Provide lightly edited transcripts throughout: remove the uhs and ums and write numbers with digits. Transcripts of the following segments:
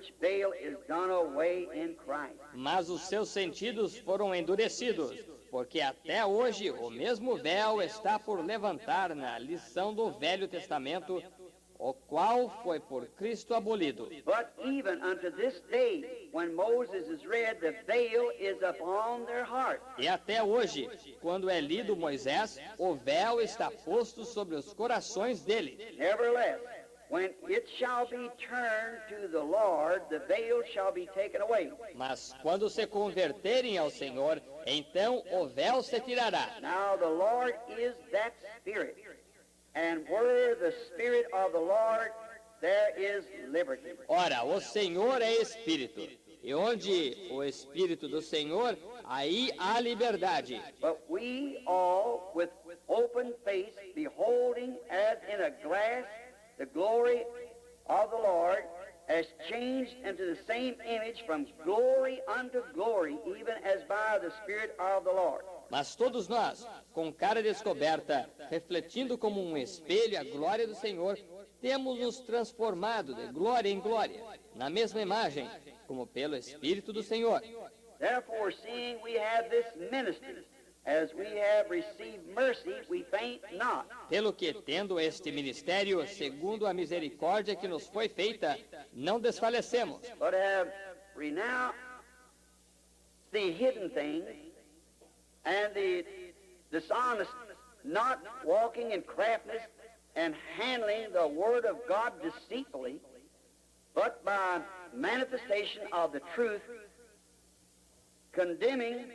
which veil is done away in Christ. Mas os seus sentidos foram endurecidos, porque até hoje o mesmo véu está por levantar na lição do Velho Testamento, o qual foi por Cristo abolido. But even unto this day, when Moses is read, the veil is upon their heart. E até hoje, quando é lido Moisés, o véu está posto sobre os corações dele. Nevertheless, when it shall be turned to the Lord, the veil shall be taken away. Mas quando se converterem ao Senhor, então o véu se tirará. Now the Lord is that Spirit, and where the Spirit of the Lord, there is liberty. Ora, o Senhor é Espírito, e onde o Espírito do Senhor, aí há liberdade. But we all, with open face, beholding as in a glass the glory of the Lord, as changed into the same image from glory unto glory, even as by the Spirit of the Lord. Mas todos nós, com cara descoberta, refletindo como um espelho a glória do Senhor, temos nos transformado de glória em glória, na mesma imagem, como pelo Espírito do Senhor. Therefore, seeing we have this ministry, as we have received mercy, we faint not. Pelo que, tendo este ministério, segundo a misericórdia que nos foi feita, não desfalecemos, But have renounced the hidden things and the dishonest, not walking in craftiness and handling the word of God deceitfully, but by manifestation of the truth, condemning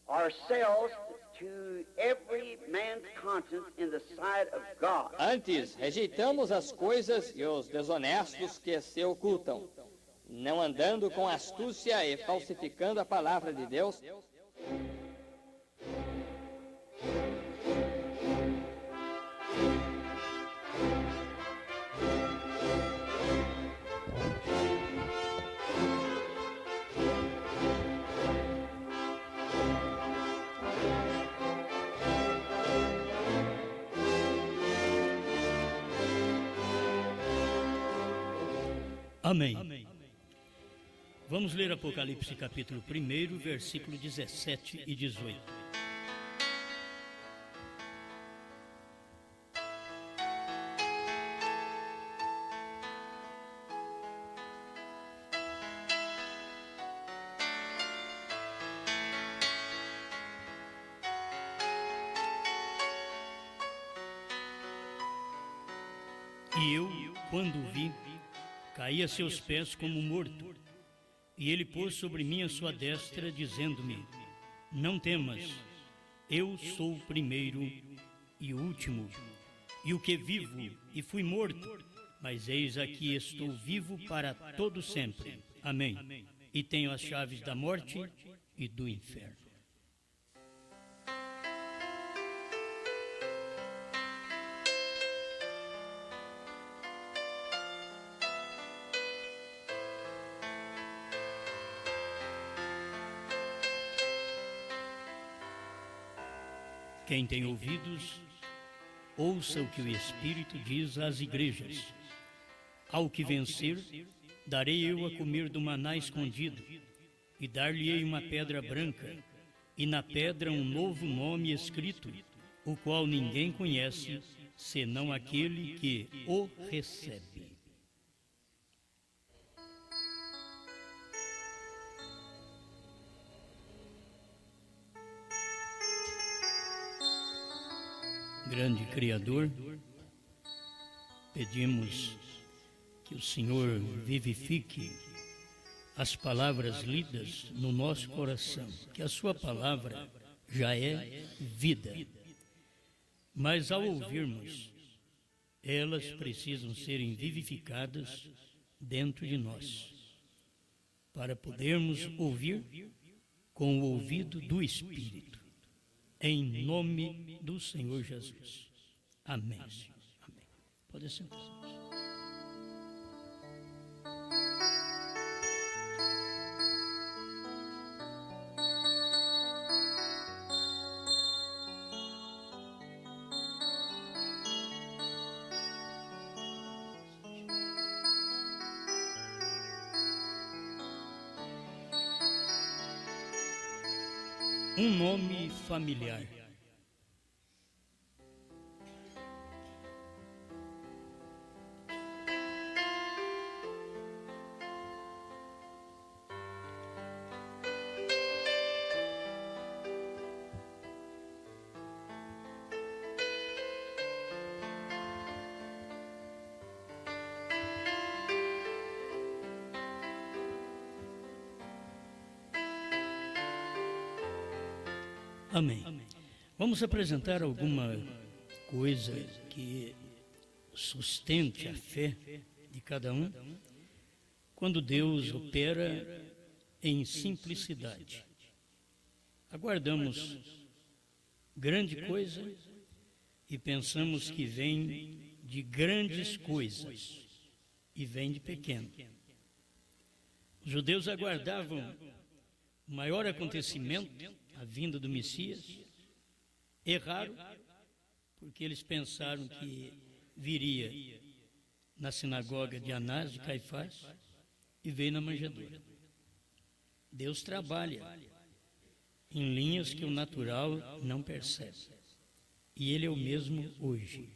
ourselves to every man's conscience in the sight of God. Antes, rejeitamos as coisas e os desonestos que se ocultam, não andando com astúcia e falsificando a palavra de Deus. Amém. Vamos ler Apocalipse capítulo 1, versículo 17 e 18. E eu, quando o vi, caí a seus pés como morto, e ele pôs sobre mim a sua destra, dizendo-me: não temas, eu sou o primeiro e o último, e o que vivo, e fui morto, mas eis aqui estou vivo para todo sempre. Amém. E tenho as chaves da morte e do inferno. Quem tem ouvidos, ouça o que o Espírito diz às igrejas. Ao que vencer, darei eu a comer do maná escondido, e dar-lhe-ei uma pedra branca, e na pedra um novo nome escrito, o qual ninguém conhece, senão aquele que o recebe. Grande Criador, pedimos que o Senhor vivifique as palavras lidas no nosso coração, que a sua palavra já é vida. Mas ao ouvirmos, elas precisam serem vivificadas dentro de nós, para podermos ouvir com o ouvido do Espírito. Em nome do Senhor Jesus. Amém. Amém. Pode sentar-se. um nome familiar. Amém. Vamos apresentar alguma coisa que sustente a fé de cada um quando Deus opera em simplicidade. Aguardamos grande coisa e pensamos que vem de grandes coisas e vem de pequeno. Os judeus aguardavam o maior acontecimento, a vinda do Messias. Erraram, porque eles pensaram que viria na sinagoga de Anás, de Caifás, e veio na manjedoura. Deus trabalha em linhas que o natural não percebe. E Ele é o mesmo hoje.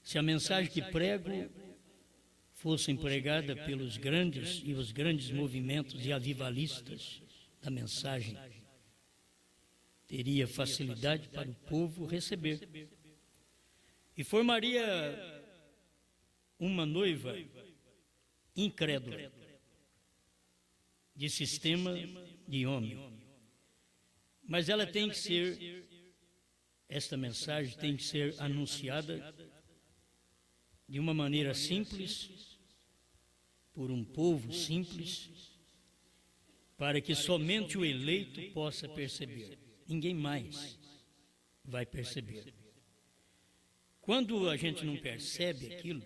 Se a mensagem que prego fosse empregada pelos grandes e os grandes movimentos e avivalistas da mensagem, teria facilidade para o povo receber. E formaria uma noiva incrédula, de sistema de homem. Mas ela tem que ser, esta mensagem tem que ser anunciada de uma maneira simples, por um povo simples, para que somente o eleito possa perceber. Ninguém mais vai perceber. Quando a gente não percebe aquilo,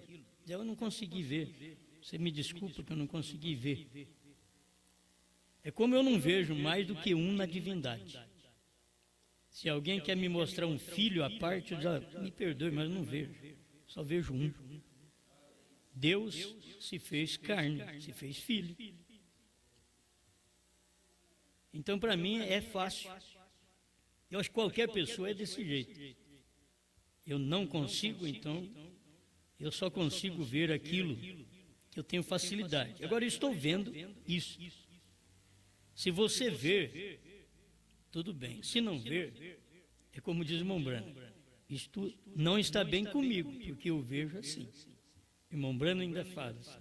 eu não consegui ver. Você me desculpa que eu não consegui ver. É como eu não vejo mais do que um na divindade. Se alguém quer me mostrar um filho à parte, eu já me perdoe, mas eu não vejo. Só vejo um. Deus se fez carne, se fez filho. Então, para mim, é fácil. Eu acho que qualquer pessoa é desse jeito. Eu não consigo, então, eu só consigo ver aquilo que eu tenho facilidade. Agora, eu estou vendo isso. Se ver, tudo bem. Se não ver, é como diz o irmão Brano, isto não está bem comigo, porque eu vejo assim. O irmão Brano ainda fala assim,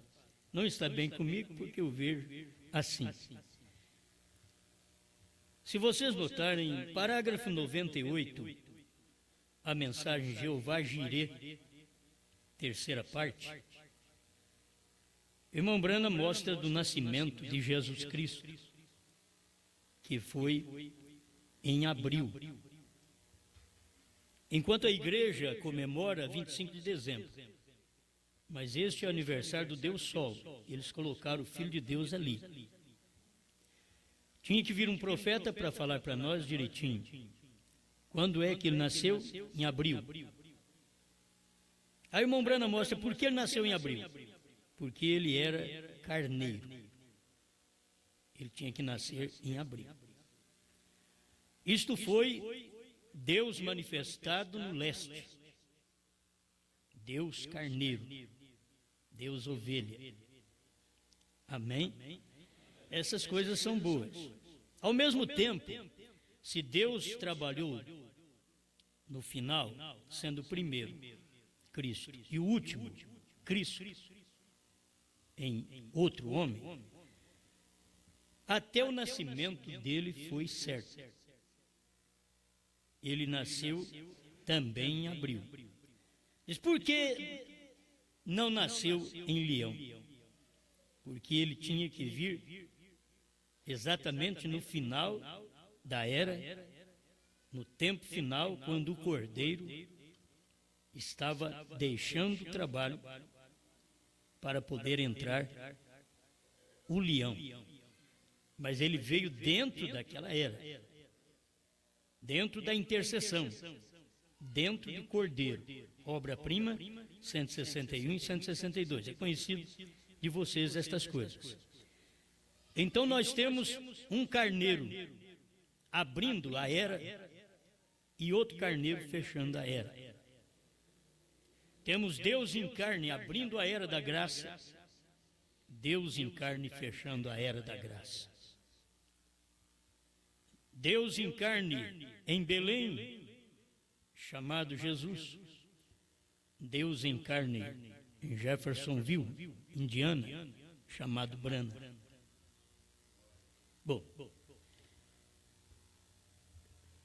não está bem comigo, porque eu vejo assim. Se vocês notarem, parágrafo 98, a mensagem Jeová Jirê, terceira parte, irmão Brana mostra do nascimento de Jesus Cristo, que foi em abril. Enquanto a igreja comemora 25 de dezembro, mas este é o aniversário do Deus Sol, eles colocaram o Filho de Deus ali. Tinha que vir um profeta para falar para nós direitinho. Quando é que ele nasceu? Em abril. Aí o irmão Brana mostra por que ele nasceu em abril. Porque ele era carneiro. Ele tinha que nascer em abril. Isto foi Deus manifestado no leste. Deus carneiro. Deus ovelha. Amém? Essas coisas são boas. Ao mesmo tempo, se Deus trabalhou no final, sendo o primeiro, Cristo, e o último, Cristo, em outro homem, até o nascimento dele foi certo. Ele nasceu também em abril. Diz, por que não nasceu em Leão? Porque ele tinha que vir exatamente no final da era, no tempo final, quando o cordeiro estava deixando o trabalho para poder entrar o leão. Mas ele veio dentro daquela era, dentro da intercessão, dentro do cordeiro. Obra-prima, 161 e 162. É conhecido de vocês estas coisas. Então nós temos um carneiro abrindo a era e outro carneiro fechando a era. Temos Deus em carne abrindo a era da graça, Deus em carne fechando a era da graça. Deus em carne em Belém, chamado Jesus. Deus em carne em Jeffersonville, Indiana, chamado Branham. Bom,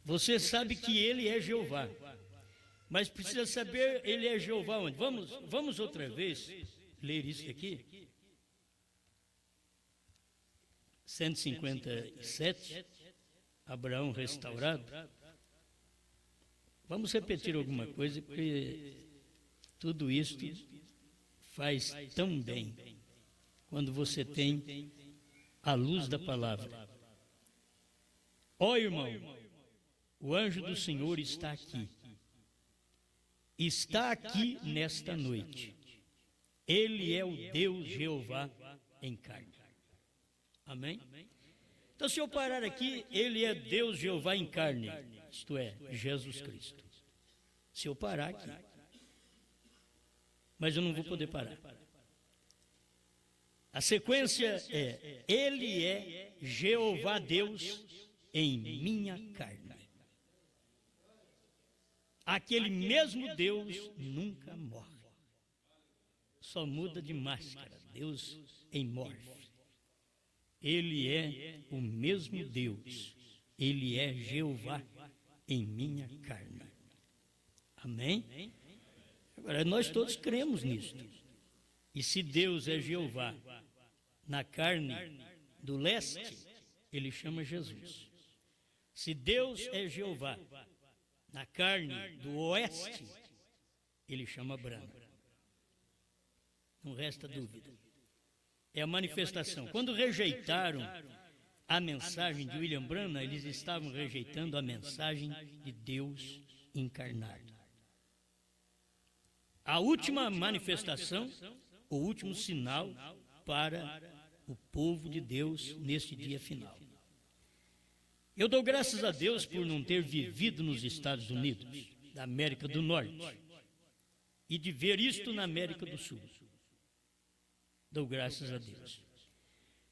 você sabe que ele é Jeová, mas precisa saber ele é Jeová onde? Vamos outra vez ler isso aqui. 157, Abraão restaurado. Vamos repetir alguma coisa, porque tudo isso faz tão bem quando você tem a luz da palavra. Ó irmão, o anjo do Senhor está aqui. Está aqui nesta noite. Ele é o Deus Jeová em carne. Amém? Então, se eu parar aqui, ele é Deus Jeová em carne, isto é, Jesus Cristo. Se eu parar aqui. Mas eu não vou poder parar. A sequência é: ele é Jeová Deus em minha carne. Aquele mesmo Deus nunca morre. Só muda de máscara. Deus em morfe. Ele é o mesmo Deus. Ele é Jeová em minha carne. Amém? Agora, nós todos cremos nisto. E se Deus é Jeová na carne do leste, ele chama Jesus. Se Deus é Jeová na carne do oeste, ele chama Branham. Não resta dúvida. É a manifestação. Quando rejeitaram a mensagem de William Branham, eles estavam rejeitando a mensagem de Deus encarnado. A última manifestação, o último sinal para o povo de Deus neste dia final. Eu dou graças a Deus por não ter vivido nos Estados Unidos, da América do Norte, e de ver isto na América do Sul. Dou graças a Deus.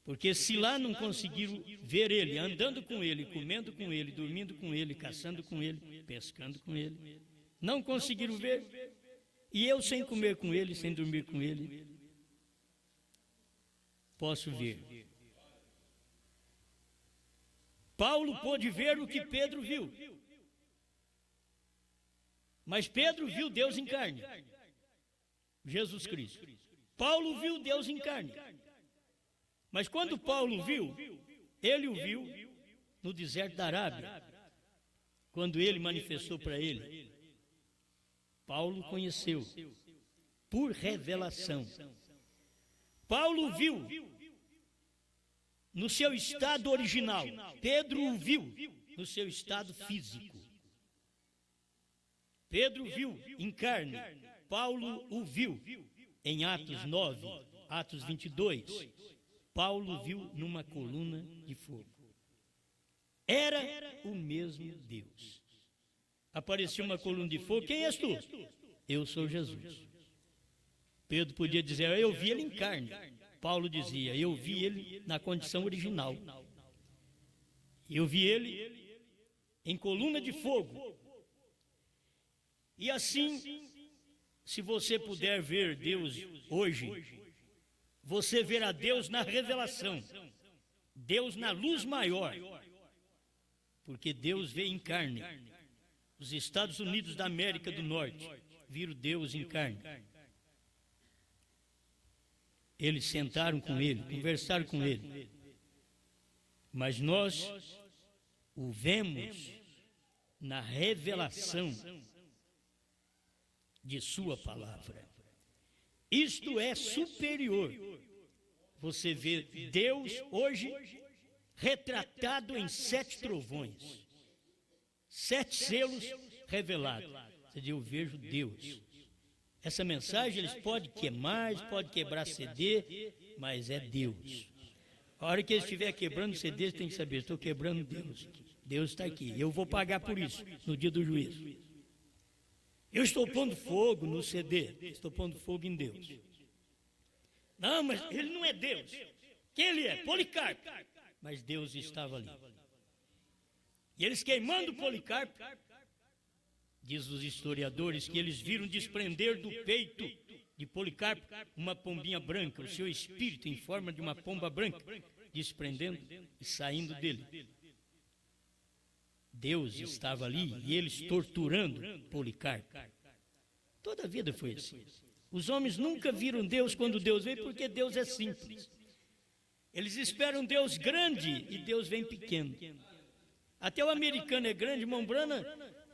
Porque se lá não conseguiram ver ele, andando com ele, comendo com ele, dormindo com ele, caçando com ele, pescando com ele, não conseguiram ver, e eu sem comer com ele, sem dormir com ele, posso ver. Paulo pôde ver o que Pedro viu. Mas Pedro viu Deus em carne, Jesus Cristo. Paulo viu Deus em carne. Mas quando Paulo viu, ele o viu no deserto da Arábia. Quando ele manifestou para ele, Paulo conheceu por revelação. Paulo viu no seu estado original. Pedro o viu no seu estado físico. Pedro viu em carne. Paulo o viu em Atos 9, Atos 22. Paulo viu numa coluna de fogo. Era o mesmo Deus. Apareceu uma coluna de fogo. Quem és tu? Eu sou Jesus. Pedro podia dizer, eu vi ele em carne. Paulo dizia, eu vi ele na condição original. Eu vi ele em coluna de fogo. E assim, se você puder ver Deus hoje, você verá Deus na revelação, Deus na luz maior, porque Deus veio em carne. Os Estados Unidos da América do Norte viram Deus em carne. Eles sentaram com ele, conversaram com ele. Mas nós o vemos na revelação de sua palavra. Isto é superior. Você vê Deus hoje retratado em 7 trovões, 7 selos revelados. Você diz, eu vejo Deus. Essa mensagem eles podem queimar, eles podem quebrar CD, mas é Deus. A hora que eles estiverem quebrando CD, eles têm que saber, estou quebrando Deus. Deus está aqui. Eu vou pagar por isso no dia do juízo. Eu estou pondo fogo no CD. Estou pondo fogo em Deus. Não, mas ele não é Deus. Quem ele é? Policarpo. Mas Deus estava ali. E eles queimando Policarpo, diz os historiadores que eles viram desprender do peito de Policarpo uma pombinha branca, o seu espírito em forma de uma pomba branca, desprendendo e saindo dele. Deus estava ali e eles torturando Policarpo. Toda a vida foi assim. Os homens nunca viram Deus quando Deus veio, porque Deus é simples. Eles esperam Deus grande e Deus vem pequeno. Até o americano é grande, irmão Brana,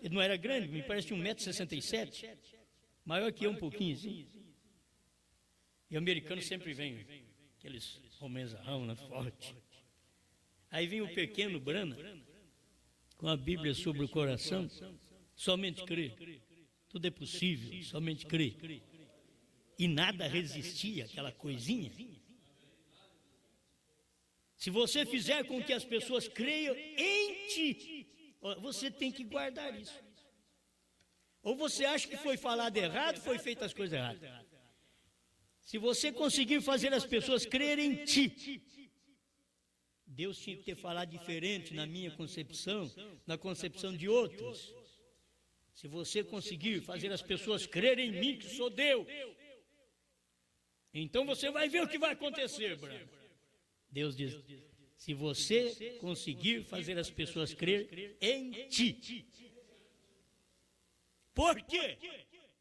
ele não era grande, me parece 1,67 m, maior que eu um pouquinho assim. E o americano sempre vem, aqueles homenzarrão, né, forte. Aí vem o pequeno Brana, com a Bíblia sobre o coração, somente crê. Tudo é possível, somente crê. E nada resistia àquela coisinha. Se você fizer com que as pessoas creiam em ti, você tem que guardar isso. Ou você acha que foi falado errado, foi feito as coisas erradas. Se você conseguir fazer as pessoas crerem em ti, Deus tinha que ter falado diferente na minha concepção, na concepção de outros. Se você conseguir fazer as pessoas crerem em mim, que sou Deus, então você vai ver o que vai acontecer, Branco. Deus diz, se você conseguir fazer as pessoas crer em ti. Por quê?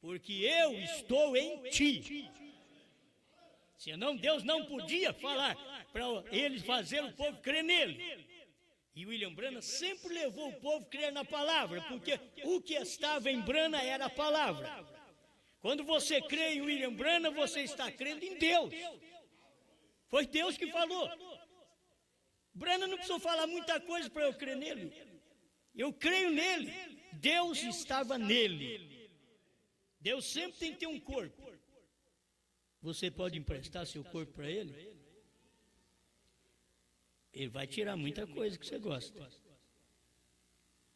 Porque eu estou em ti. Senão Deus não podia falar para eles fazer o povo crer nele. E William Branham sempre levou o povo a crer na palavra, porque o que estava em Branham era a palavra. Quando você crê em William Branham, você está crendo em Deus. Foi Deus que falou. Branham não precisou falar muita coisa para eu crer nele. Eu creio nele. Deus estava nele. Deus sempre tem que ter um corpo. Você pode emprestar seu corpo para ele? Ele vai tirar muita coisa que você gosta.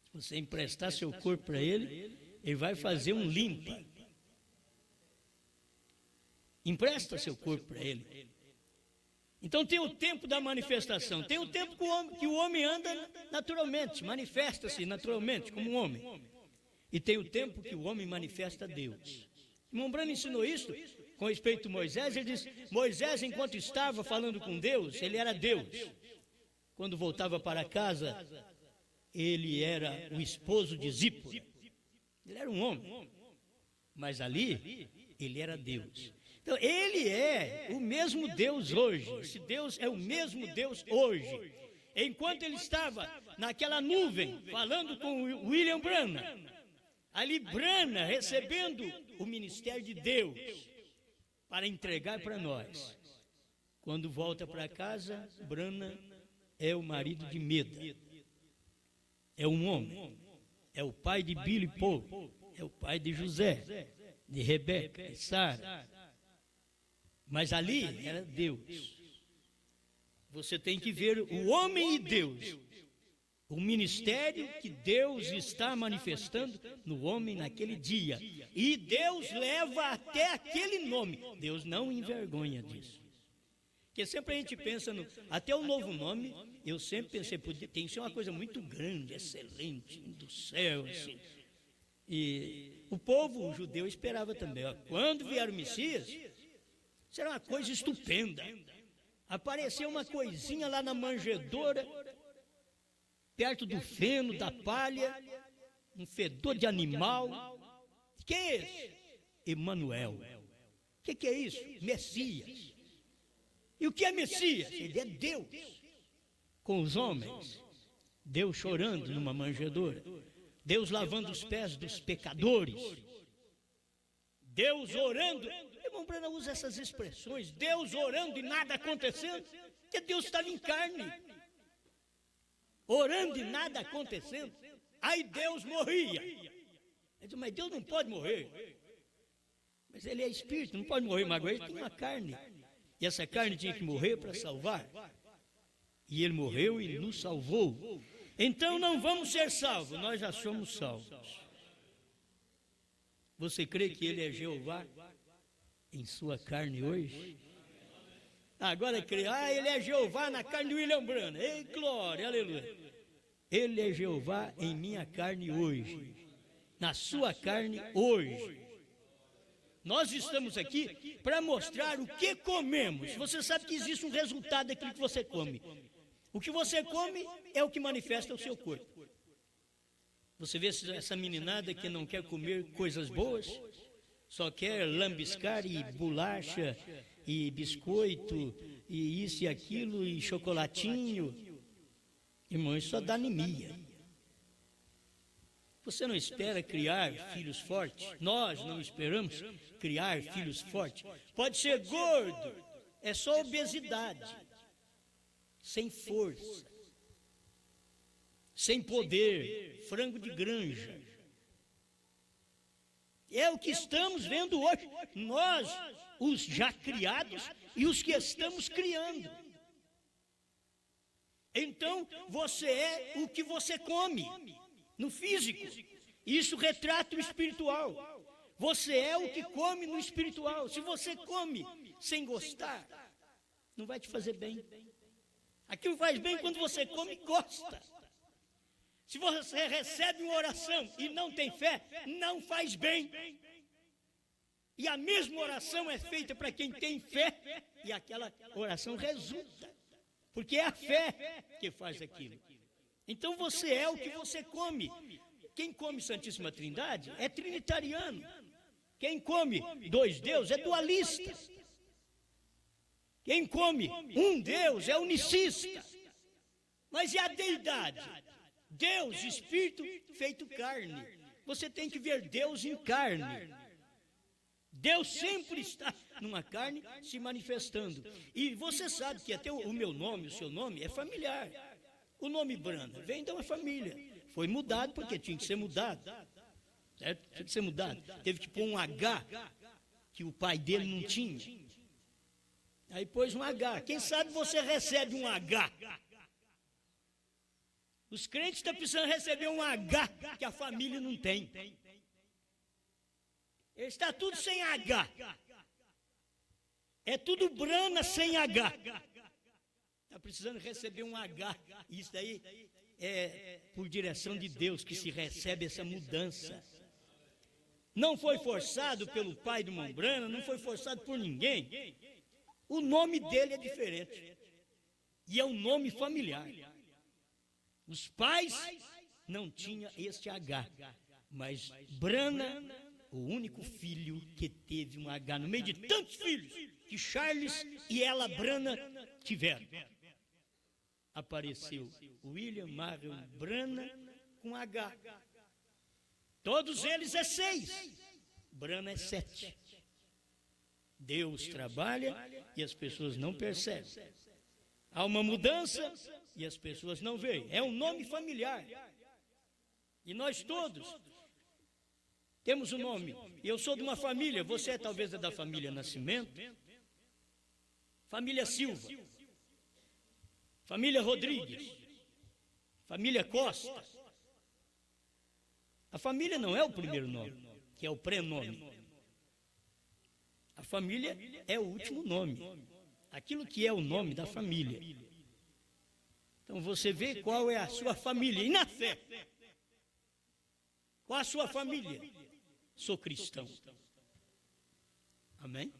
Se você emprestar seu corpo para ele, ele vai fazer um limpa. Empresta seu corpo para ele. Então tem o tempo da manifestação, tem o tempo que o homem anda naturalmente, manifesta-se naturalmente como um homem. E tem o tempo que o homem manifesta Deus. Irmão Branham ensinou isso com respeito a Moisés. Ele diz, Moisés, enquanto estava falando com Deus, ele era Deus. Quando voltava para casa, ele era o esposo de Zípora. Ele era um homem, mas ali ele era Deus. Então, ele é o mesmo Deus hoje. Esse Deus é o mesmo Deus hoje. Enquanto ele estava naquela nuvem, falando com William Branham, ali Branham recebendo o ministério de Deus para entregar para nós. Quando volta para casa, Branham é o marido de Meda. É um homem. É o pai de Billy Paul. É o pai de José, de Rebeca, de Sara. Mas ali era Deus. Você tem que ver o homem e Deus. O ministério que Deus está manifestando no homem naquele dia. E Deus leva até aquele nome. Deus não envergonha disso. Porque sempre a gente pensa até o novo nome, eu sempre pensei, tem que ser uma coisa muito grande, excelente, do céu, assim. E o povo judeu esperava também, quando vier o Messias, será uma coisa estupenda. Apareceu uma coisinha lá na manjedoura, perto do feno, da palha, um fedor de animal. Quem é esse? Emanuel. O que é isso? Messias. E o que é Messias? Ele é Deus com os homens. Deus chorando numa manjedoura. Deus lavando os pés dos pecadores. Deus orando. O irmão Branham usa essas expressões. Deus orando e nada acontecendo. Porque Deus estava em carne. Orando e nada acontecendo. Aí Deus morria. Ele diz, mas Deus não pode morrer. Mas ele é espírito, não pode morrer. Mas agora ele tem uma carne. E essa carne tinha que morrer para salvar. E ele morreu e nos salvou. Então não vamos ser salvos, nós já somos salvos. Você crê que Ele é Jeová em sua carne hoje? Agora crê, Ele é Jeová na carne de William Branham. Ei, glória, aleluia. Ele é Jeová em minha carne hoje, na sua carne hoje. Nós estamos aqui para mostrar o que comemos. Você sabe que existe um resultado daquilo que você come. O que você come é o que manifesta o seu corpo. Você vê essa meninada que não quer comer coisas boas, só quer lambiscar e bolacha e biscoito e isso e aquilo e chocolatinho. Irmão, isso só dá anemia. Você não espera criar filhos fortes? Nós não esperamos criar filhos fortes. Pode ser gordo, é só obesidade, sem força, sem poder, frango de granja. É o que estamos vendo hoje. Nós, os já criados e os que estamos criando. Então, você é o que você come no físico. Isso retrata o espiritual. Você é o que come no espiritual. Se você come sem gostar, não vai te fazer bem. Aquilo faz bem quando você come e gosta. Se você recebe uma oração e não tem fé, não faz bem. E a mesma oração é feita para quem tem fé, e aquela oração resulta. Porque é a fé que faz aquilo. Então você é o que você come. Quem come Santíssima Trindade é trinitariano. Quem come dois deuses é dualista. Quem come um Deus é unicista. Mas e a deidade? Deus, Espírito feito carne. Você tem que ver Deus em carne. Deus sempre está numa carne se manifestando. E você sabe que até o meu nome, o seu nome, é familiar. O nome Brana vem de uma família. Foi mudado porque tinha que ser mudado. Certo? Tinha que ser mudado. Teve que pôr um H, que o pai dele não tinha. Aí pôs um H. Quem sabe você recebe um H. Os crentes estão precisando receber um H que a família não tem. Está tudo sem H. É tudo Brana sem H. Está precisando receber um H. Isso daí é por direção de Deus que se recebe essa mudança. Não foi forçado pelo pai do irmão Brana, não foi forçado por ninguém. O nome dele é diferente. E é um nome familiar. Os pais não tinham este H, mas Brana, o único filho que teve um H no meio de tantos filhos que Charles e ela, Brana, tiveram. Apareceu William Marion Brana com H. Todos eles é 6, Brana é 7. Deus trabalha e as pessoas não percebem. Há uma mudança e as pessoas não veem. É um nome familiar. E nós todos temos um nome. Eu sou de uma família, você talvez é da família Nascimento, família Silva, família Rodrigues, família Costa. A família não é o primeiro nome, que é o prenome. A família é o último nome. Aquilo que é o nome da família. Então você vê qual é a sua família. E na fé? Qual a sua família? Sou cristão. Amém?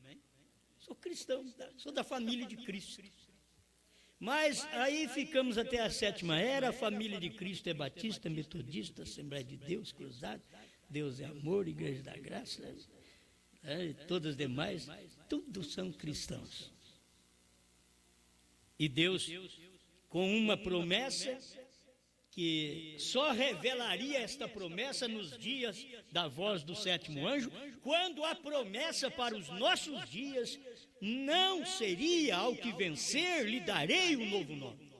Sou cristão, sou da família de Cristo. Mas aí ficamos até a 7ª era, a família de Cristo é batista, metodista, Assembleia de Deus, Cruzado, Deus é amor, Igreja da Graça, todas as demais, tudo são cristãos. E Deus, com uma promessa, que só revelaria esta promessa nos dias da voz do 7º anjo, quando a promessa para os nossos dias não seria: ao que vencer lhe darei um novo nome.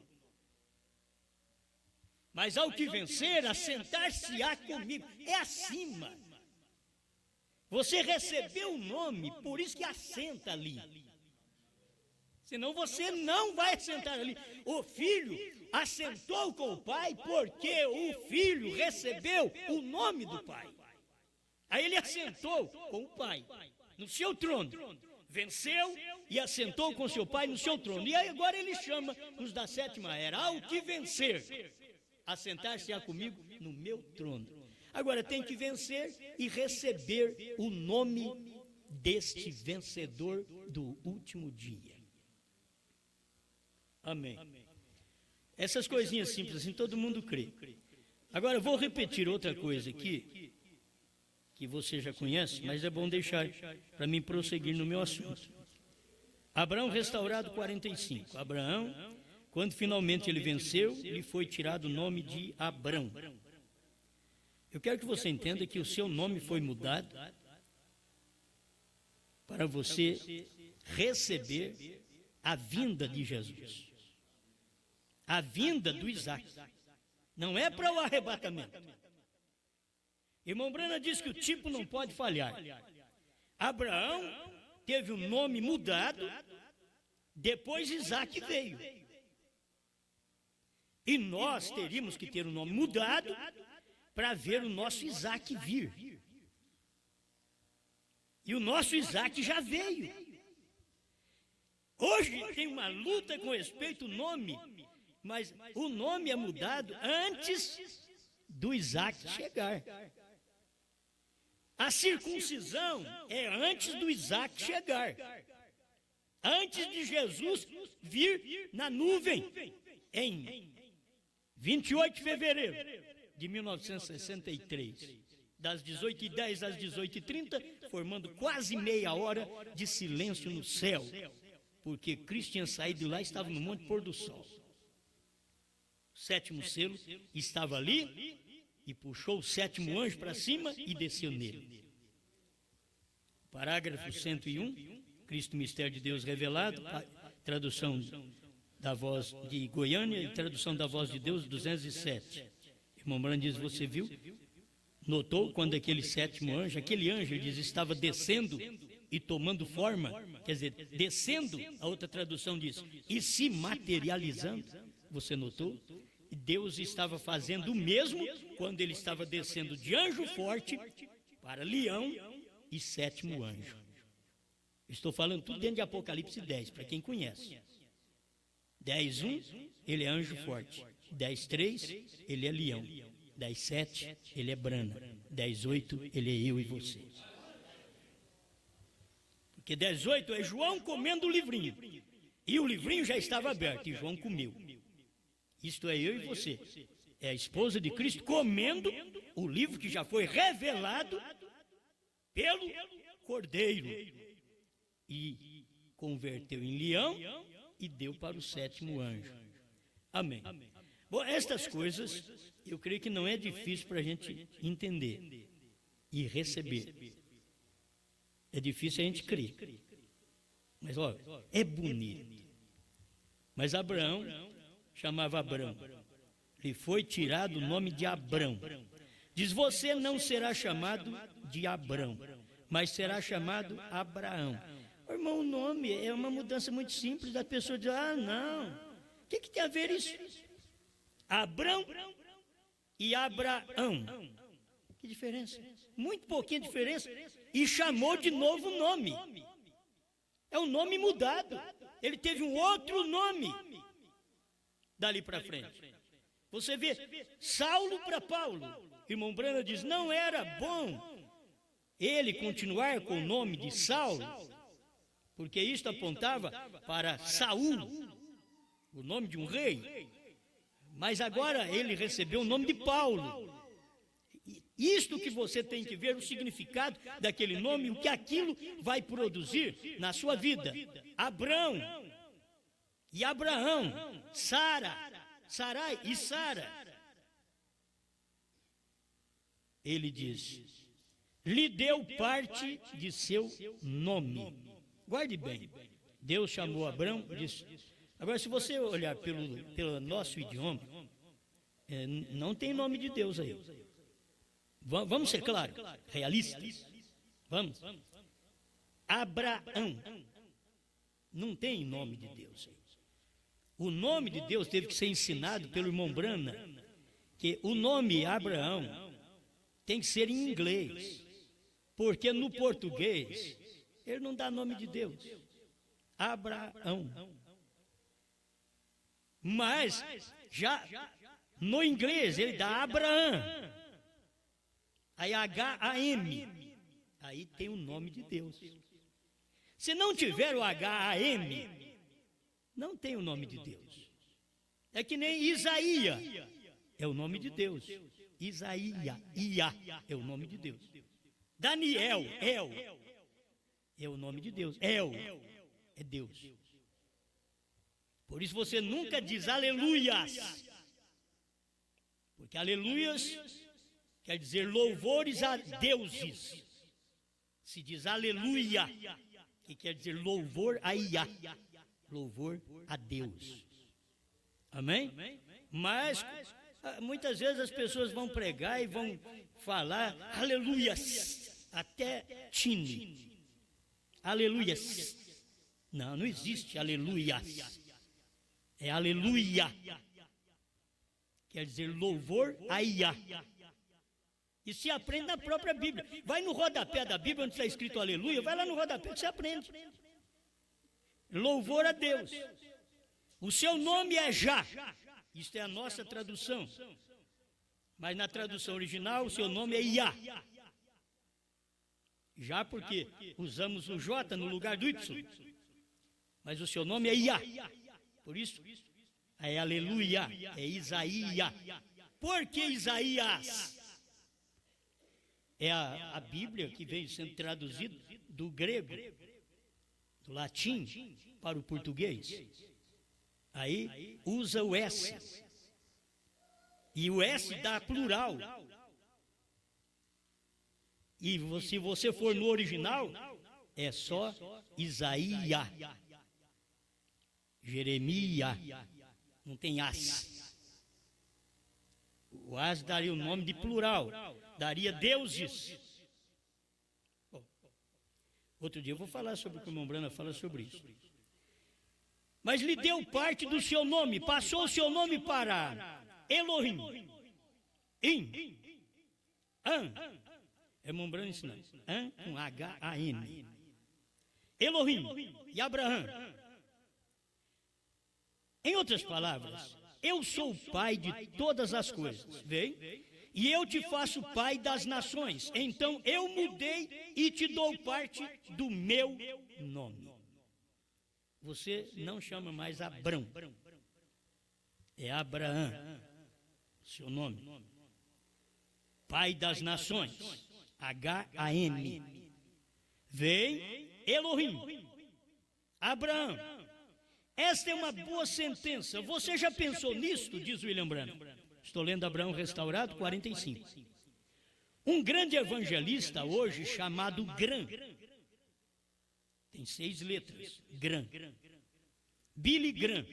Mas ao que vencer, assentar-se-á comigo. É acima. Você recebeu o nome, por isso que assenta ali. Senão você não vai assentar ali. O filho assentou com o pai porque o filho recebeu o nome do pai. Aí ele assentou com o pai no seu trono. Venceu e assentou com seu pai no seu trono. E aí agora ele chama os da sétima era. Ao que vencer, assentar-se-á comigo no meu trono. Agora tem que vencer e receber o nome deste vencedor do último dia. Amém. Essas coisinhas simples assim, todo mundo crê. Agora eu vou repetir outra coisa aqui, que você já conhece, mas é bom deixar para mim prosseguir no meu assunto. Abraão restaurado 45. Abraão, quando finalmente ele venceu, lhe foi tirado o nome de Abrão. Eu quero que você entenda que o seu nome foi mudado para você receber a vinda de Jesus. A vinda do Isaac. Não é para o arrebatamento. Irmão Brana diz que o tipo não pode falhar. Abraão teve o nome mudado, depois Isaac veio. E nós teríamos que ter o nome mudado para ver o nosso Isaac vir. E o nosso Isaac já veio. Hoje tem uma luta com respeito ao nome, mas o nome é mudado antes do Isaac chegar. A circuncisão é antes do Isaac chegar. Antes de Jesus vir na nuvem, em 28 de fevereiro de 1963, das 18h10 às 18h30, formando quase meia hora de silêncio no céu, porque Cristo tinha saído de lá e estava no Monte Pôr do Sol. O sétimo selo estava ali e puxou o sétimo anjo para cima e desceu nele. Parágrafo 101, Cristo, mistério de Deus revelado, tradução da Voz de Goiânia e tradução da Voz de Deus 207. Irmão Brando diz, você viu? Notou quando aquele sétimo anjo, aquele anjo, ele diz, estava descendo e tomando forma, quer dizer, descendo, a outra tradução diz, e se materializando, você notou? Deus estava fazendo o mesmo quando ele estava descendo de anjo forte para leão e sétimo anjo. Estou falando tudo dentro de Apocalipse 10, para quem conhece. 10:1, ele é anjo forte. 10:3, ele é leão. 10:7, ele é brana. 10:8, ele é eu e você. Porque 10:8 é João comendo o livrinho. E o livrinho já estava aberto e João comeu. Isto é eu e você. É a esposa de Cristo comendo o livro que já foi revelado pelo Cordeiro. E converteu em leão e deu para o sétimo anjo. Amém. Bom, estas coisas eu creio que não é difícil para a gente entender e receber. É difícil a gente crer. Mas olha, é bonito. Mas Abraão chamava Abrão. Lhe foi tirado o nome de Abrão. Diz, você não será chamado de Abrão, mas será chamado Abraão. Irmão, o nome é uma mudança muito simples. Da pessoa diz, não. O que tem a ver isso? Abrão e Abraão. Que diferença? Muito pouquinha diferença. E chamou de novo o nome. É um nome mudado. Ele teve um outro nome dali para frente. Você vê, Saulo para Paulo. Irmão Brana diz, não era bom ele continuar com o nome de Saulo, porque isto apontava para Saul, o nome de um rei. Mas agora ele recebeu o nome de Paulo. Isto que você tem que ver, o significado daquele nome, o que aquilo vai produzir na sua vida. Abrão e Abraão, Sarai e Sara. Ele diz, lhe deu parte de seu nome. Guarde bem, Deus chamou Abrão, disse. Agora, se você olhar pelo nosso idioma, não tem nome de Deus aí. Vamos ser claros, realistas. Vamos. Abraão. Não tem nome de Deus aí. O nome de Deus teve que ser ensinado pelo irmão Brana, que o nome Abraão tem que ser em inglês, porque no português ele não dá nome de Deus. Abraão. Mas já no inglês ele dá Abraão. Aí H-A-M. Aí tem o nome de Deus. Se não tiver o H-A-M, não tem o nome de Deus. É que nem Isaías, é o nome de Deus. Isaías, Ia, é o nome de Deus. Daniel, El, é o nome de Deus. El, é Deus. Por isso você nunca diz aleluias. Porque aleluias quer dizer louvores a deuses. Se diz aleluia, que quer dizer louvor a Iá. Louvor a Deus. Amém? Mas muitas vezes as pessoas vão pregar e vão falar aleluias, até tine. Aleluias. Não, não existe aleluias. É aleluia. Quer dizer louvor a Iá. E se aprende na própria Bíblia. Vai no rodapé da Bíblia onde está escrito aleluia, vai lá no rodapé que você aprende. Louvor a Deus. O seu nome é Já. Isto é a nossa tradução. Mas na tradução original, o seu nome é Iá. Já porque usamos o J no lugar do Y. Mas o seu nome é Iá. Por isso, é aleluia, é Isaías. Por que Isaías? É a Bíblia que veio sendo traduzida do grego, do latim, para o português. Aí usa o S. E o S dá plural. E se você for no original, é só Isaías. Jeremias. Não tem as. O as daria o nome de plural. Daria deuses. Bom, outro dia eu vou falar sobre o que o irmão Brana fala sobre isso. Mas lhe deu parte do seu nome. Passou o seu nome para Elohim. An. É irmão Brana ensinando. An com H-A-N. Elohim e Abraão. Em outras palavras, eu sou o pai de todas as coisas, vem? E eu te faço pai das nações. Então eu mudei e te dou parte do meu nome. Você não chama mais Abrão. É Abraão, seu nome. Pai das nações. H-A-M. Vem Elohim. Abraão. Esta é uma boa sentença. Você já pensou nisto? Diz William Branham. Estou lendo Abraão Restaurado, 45. Um grande evangelista hoje chamado Graham. Tem 6 letras. Graham. Billy Graham.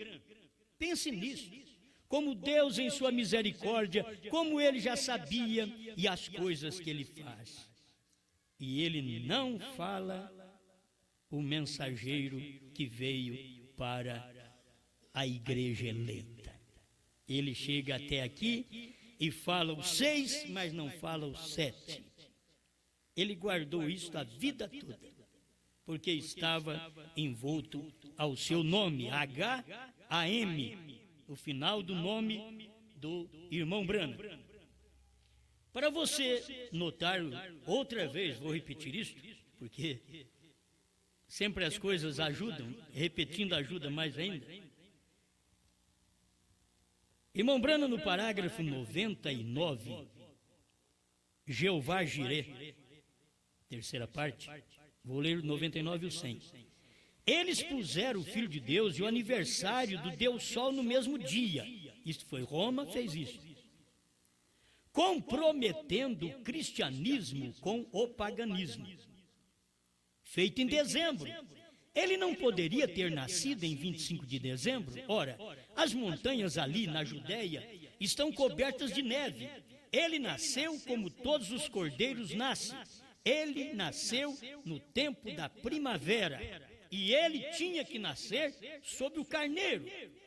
Pense nisso. Como Deus em sua misericórdia, como ele já sabia e as coisas que ele faz. E ele não fala o mensageiro que veio para a igreja eleita. Ele chega até aqui e fala os 6, mas não fala os 7. Ele guardou isso a vida toda, porque estava envolto ao seu nome, H-A-M, o final do nome do irmão Branham. Para você notar outra vez, vou repetir isso, porque sempre as coisas ajudam, repetindo ajuda mais ainda. Irmão Branham, no parágrafo 99, Jeová Jireh, terceira parte, vou ler o 99 e o 100. Eles puseram o Filho de Deus e o aniversário do Deus Sol no mesmo dia. Isto foi Roma, fez isso. Comprometendo o cristianismo com o paganismo. Feito em dezembro. Ele não poderia ter nascido em 25 de dezembro? Ora, as montanhas ali na Judéia estão cobertas de neve. Ele nasceu como todos os cordeiros nascem. Ele nasceu no tempo da primavera. E ele tinha que nascer sob o carneiro,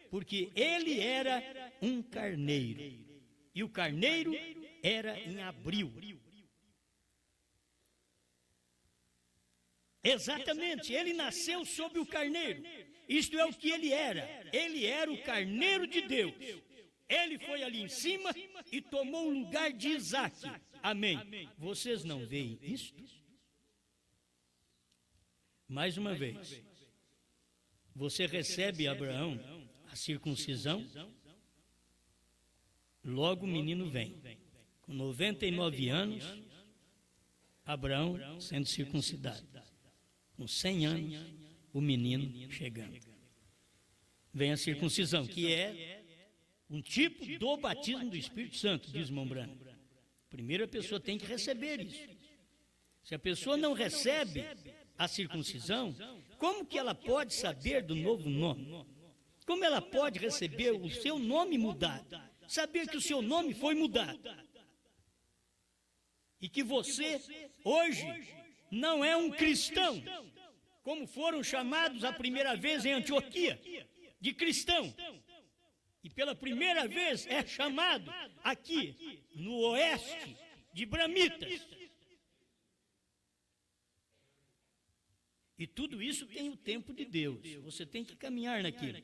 porque ele era um carneiro. E o carneiro era em abril. Exatamente, ele nasceu sob o carneiro. Isto é o que ele era. Ele era o carneiro de Deus. Ele foi ali em cima e tomou o lugar de Isaac. Amém. Vocês não veem isto? Mais uma vez, você recebe Abraão, a circuncisão, logo o menino vem. Com 99 anos, Abraão sendo circuncidado. Com 100 anos, o menino chegando. Vem a circuncisão, que é um tipo do batismo do Espírito Santo, diz Mombrana. Primeiro a pessoa tem que receber isso. Se a pessoa não recebe a circuncisão, como que ela pode saber do novo nome? Como ela pode receber o seu nome mudado? Saber que o seu nome foi mudado. E que você, hoje, não é um cristão, como foram chamados a primeira vez em Antioquia, de cristão. E pela primeira vez é chamado aqui, no oeste, de bramitas. E tudo isso tem o tempo de Deus. Você tem que caminhar naquilo.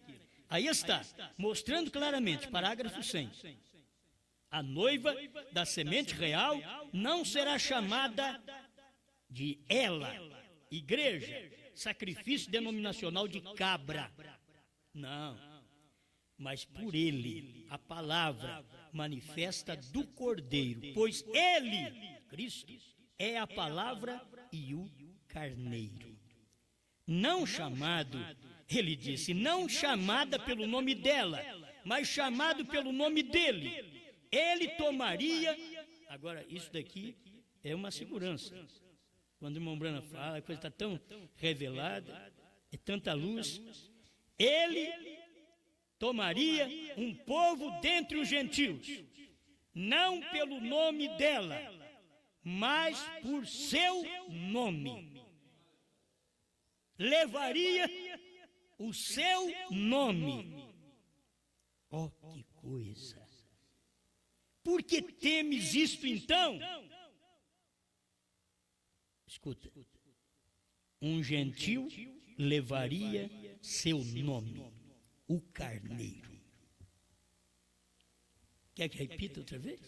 Aí está, mostrando claramente, parágrafo 100. A noiva da semente real não será chamada de ela, igreja, sacrifício denominacional de cabra. Não, mas por ele, a palavra manifesta do Cordeiro, pois ele, Cristo, é a palavra e o carneiro. Não chamado, ele disse, não chamada pelo nome dela, mas chamado pelo nome dele. Ele tomaria, agora isso daqui é uma segurança. Quando o irmão Brana fala, a coisa está tão revelada, é tanta luz. Ele tomaria um povo dentre os gentios, não pelo nome dela, mas por seu nome. Levaria o seu nome. Oh, que coisa! Por que temes isto então? Escuta, um gentil levaria seu nome, o carneiro. Quer que repita outra vez?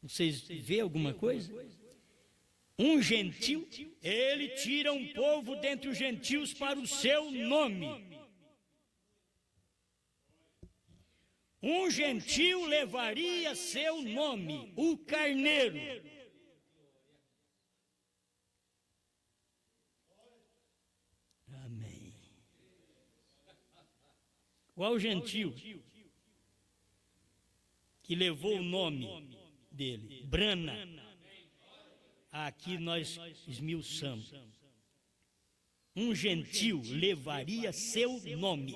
Vocês vêem alguma coisa? Um gentil, ele tira um povo dentre os gentios para o seu nome. Um gentil levaria seu nome, o carneiro. Amém. Qual gentil que levou o nome dele? Brana. Aqui nós esmiuçamos. Um gentil levaria seu nome.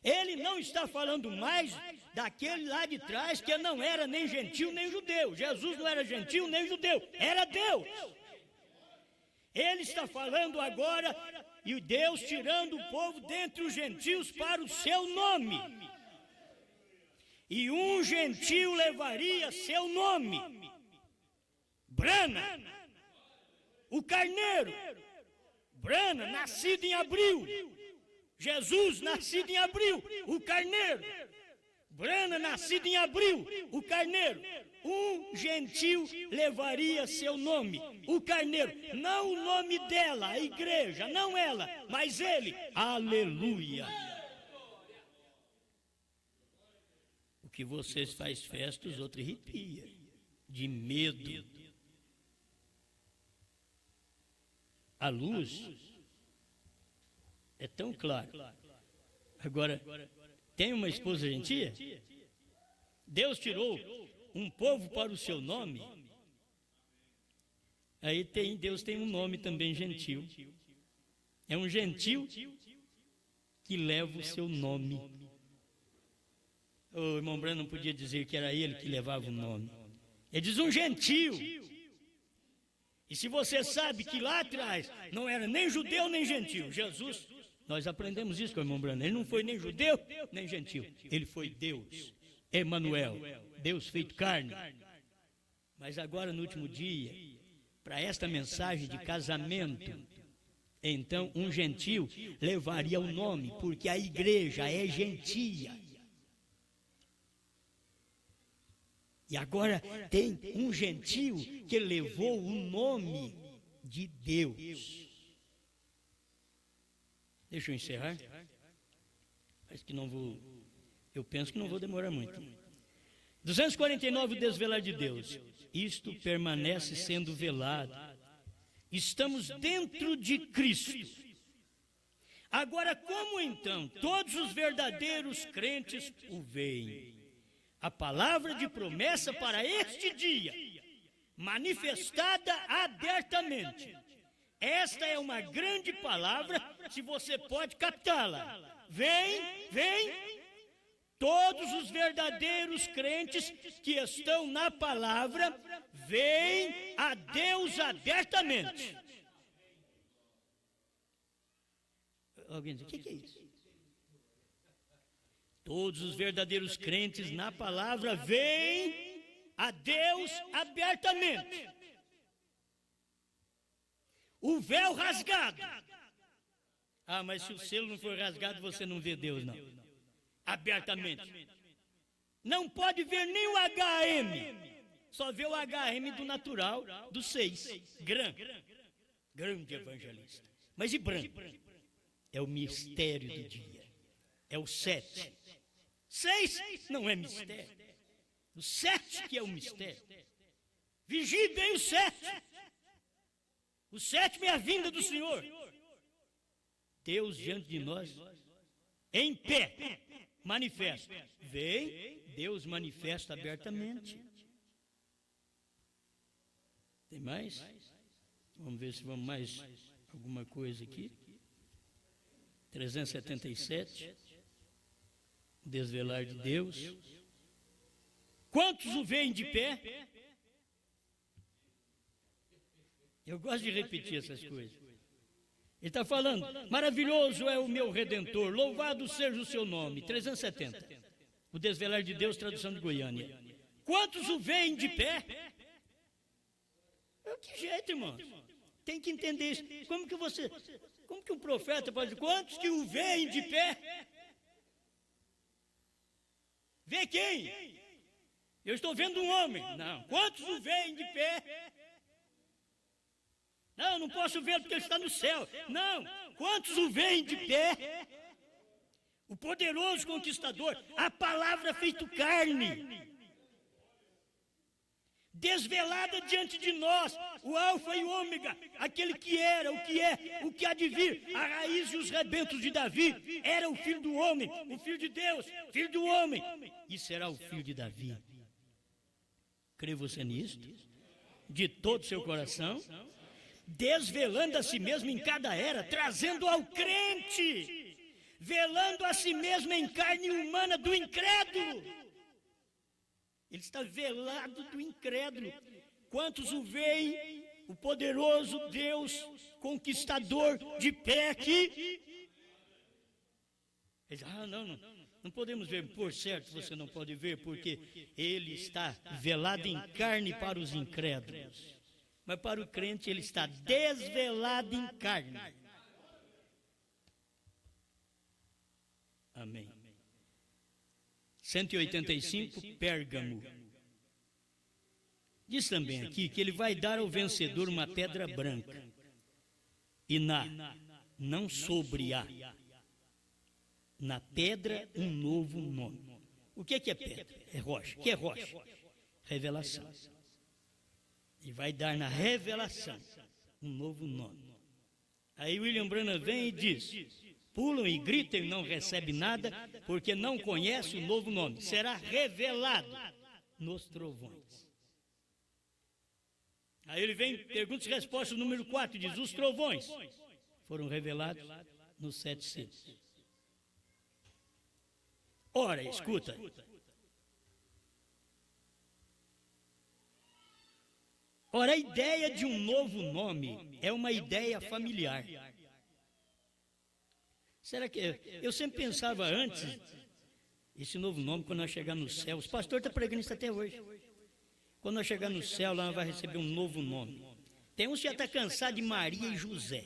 Ele não está falando mais daquele lá de trás que não era nem gentil nem judeu. Jesus não era gentil nem judeu, era Deus. Ele está falando agora, e Deus tirando o povo dentre os gentios para o seu nome. E um gentil levaria seu nome. Brana, o carneiro. Brana, nascido em abril. Jesus, nascido em abril, o carneiro. Brana, nascido em abril, o carneiro. Um gentil levaria seu nome, o carneiro. Não o nome dela, a igreja, não ela, mas ele. Aleluia. O que vocês faz festa, os outros arrepiam, de medo. A luz é tão clara. Agora, tem uma esposa gentia? Deus tirou um povo para o seu nome. Aí Deus tem um nome também gentil. É um gentil que leva o seu nome. O irmão Brano não podia dizer que era ele que levava o nome. Ele diz um gentil. E se você sabe que lá atrás não era nem judeu nem gentil, Jesus, nós aprendemos isso com o irmão Brando, ele não foi nem judeu nem gentil, ele foi Deus, Emanuel, Deus feito carne. Mas agora no último dia, para esta mensagem de casamento, então um gentil levaria o nome, porque a igreja é gentia. E agora tem um gentil que levou o nome de Deus. Deixa eu encerrar. Parece que não vou. Eu penso que não vou demorar muito. 249, o desvelar de Deus. Isto permanece sendo velado. Estamos dentro de Cristo. Agora, como então todos os verdadeiros crentes o veem? A palavra de promessa para este dia, manifestada abertamente. Esta é uma grande palavra, se você pode captá-la. Vem, todos os verdadeiros crentes que estão na palavra, veem a Deus abertamente. Alguém diz, o que é isso? Todos os verdadeiros crentes na palavra veem a Deus abertamente. O véu rasgado. Ah, mas se o selo não for rasgado, você não vê Deus, não. Abertamente. Não pode ver nem o HM. Só vê o HM do natural, do 6. Grande evangelista. Mas e branco? É o mistério do dia. É o 7. 6 não é mistério. O 7 que é o mistério. Vigie bem o 7. O 7 é a vinda do Senhor. Deus diante de nós, em pé, manifesta. Vem, Deus manifesta abertamente. Tem mais? Vamos ver se vamos mais alguma coisa aqui. 377. Desvelar de Deus. Quantos o veem de pé? Eu gosto de repetir essas coisas. Ele está falando, maravilhoso é o meu Redentor, louvado seja o seu nome. 370. O desvelar de Deus, tradução de Goiânia. Quantos o veem de pé? Que jeito, irmão? Tem que entender isso. Como que um profeta pode dizer, quantos que o veem de pé? Vê quem? Eu estou vendo um homem. Não. Quantos o veem de pé? Não, não posso ver porque ele está no céu. Não. Quantos o veem de pé? O poderoso conquistador, a palavra feito carne, desvelada diante de nós, o alfa e o ômega, aquele que era, o que é, o que há de vir, a raiz e os rebentos de Davi, era o filho do homem, o filho de Deus, filho do homem, e será o filho de Davi. Crê você nisto? De todo o seu coração? Desvelando a si mesmo em cada era, trazendo ao crente, velando a si mesmo em carne humana do incrédulo. Ele está velado do incrédulo. Quantos o veem, o poderoso Deus conquistador de pé aqui? Ele diz, não podemos ver. Por certo, você não pode ver, porque ele está velado em carne para os incrédulos. Mas para o crente ele está desvelado em carne. Amém. 185, Pérgamo. Diz também aqui que ele vai dar ao vencedor uma pedra branca. E não sobre a, na pedra um novo nome. O que é pedra? É rocha. O que é rocha? Revelação. E vai dar na revelação um novo nome. Aí William Branham vem e diz, pulam e gritam e não recebem nada, porque não conhece o novo nome. Será revelado nos trovões. Aí ele vem, perguntas e respostas, número 4, diz, os trovões foram revelados nos 7 selos. Ora, escuta. Ora, a ideia de um novo nome é uma ideia familiar. Será que eu sempre pensava antes, esse novo nome, quando nós chegar no céu, os pastores estão pregando isso até hoje. Quando nós chegar no céu, lá nós vamos receber um novo nome. Tem uns que já estão cansados de Maria e José.